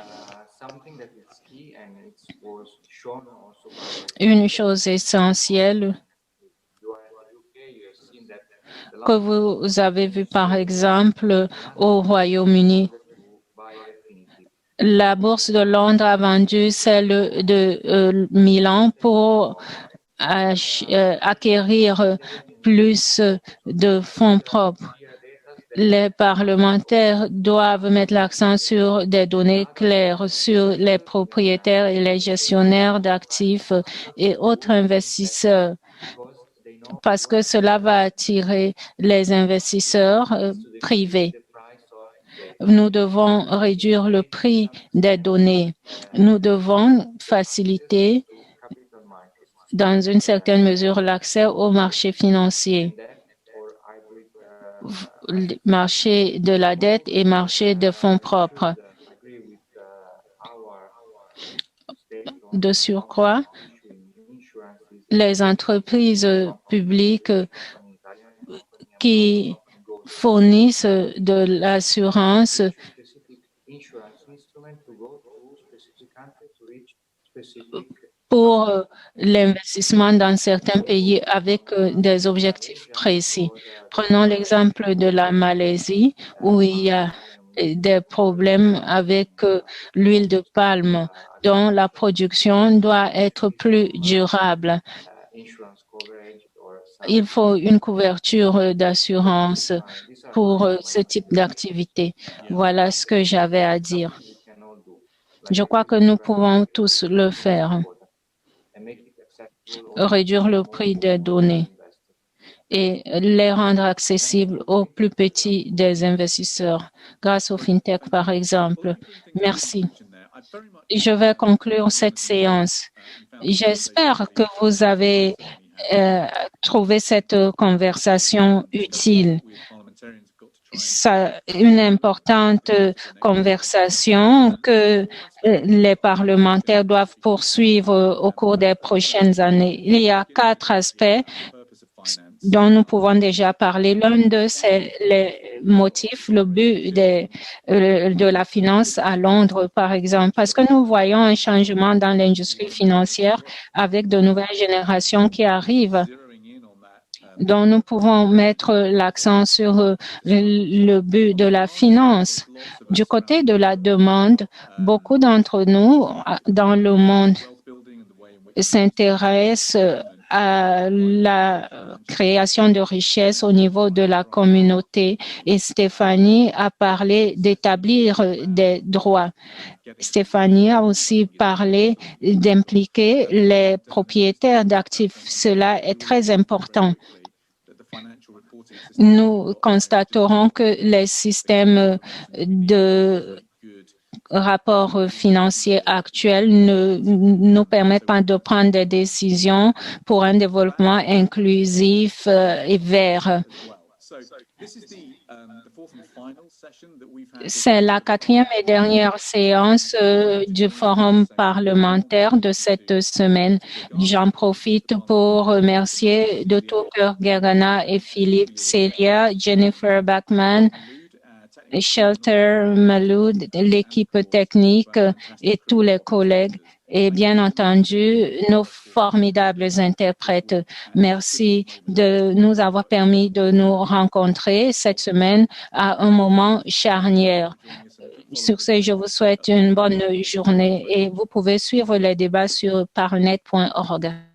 Speaker 2: Une chose essentielle que vous avez vu par exemple au Royaume-Uni. La bourse de Londres a vendu celle de Milan pour acquérir plus de fonds propres. Les parlementaires doivent mettre l'accent sur des données claires sur les propriétaires et les gestionnaires d'actifs et autres investisseurs parce que cela va attirer les investisseurs privés. Nous devons réduire le prix des données. Nous devons faciliter dans une certaine mesure l'accès au marché financier, marché de la dette et marché de fonds propres. De surcroît, les entreprises publiques qui fournissent de l'assurance pour l'investissement dans certains pays avec des objectifs précis. Prenons l'exemple de la Malaisie où il y a des problèmes avec l'huile de palme dont la production doit être plus durable. Il faut une couverture d'assurance pour ce type d'activité. Voilà ce que j'avais à dire. Je crois que nous pouvons tous le faire. Réduire le prix des données et les rendre accessibles aux plus petits des investisseurs grâce au FinTech, par exemple. Merci. Je vais conclure cette séance. J'espère que vous avez trouvé cette conversation utile. C'est une importante conversation que les parlementaires doivent poursuivre au cours des prochaines années. Il y a 4 aspects dont nous pouvons déjà parler. L'un d'eux, c'est les motifs, le but de la finance à Londres, par exemple, parce que nous voyons un changement dans l'industrie financière avec de nouvelles générations qui arrivent. Donc, nous pouvons mettre l'accent sur le but de la finance. Du côté de la demande, beaucoup d'entre nous dans le monde s'intéressent à la création de richesses au niveau de la communauté et Stéphanie a parlé d'établir des droits. Stéphanie a aussi parlé d'impliquer les propriétaires d'actifs. Cela est très important. Nous constaterons que les systèmes de rapports financiers actuels ne nous permettent pas de prendre des décisions pour un développement inclusif et vert. C'est la quatrième et dernière séance du forum parlementaire de cette semaine. J'en profite pour remercier de tout cœur Gergana et Philippe Celia, Jennifer Bachman, Shelter Maloud, l'équipe technique et tous les collègues. Et bien entendu, nos formidables interprètes. Merci de nous avoir permis de nous rencontrer cette semaine à un moment charnière. Sur ce, je vous souhaite une bonne journée et vous pouvez suivre les débats sur parnet.org.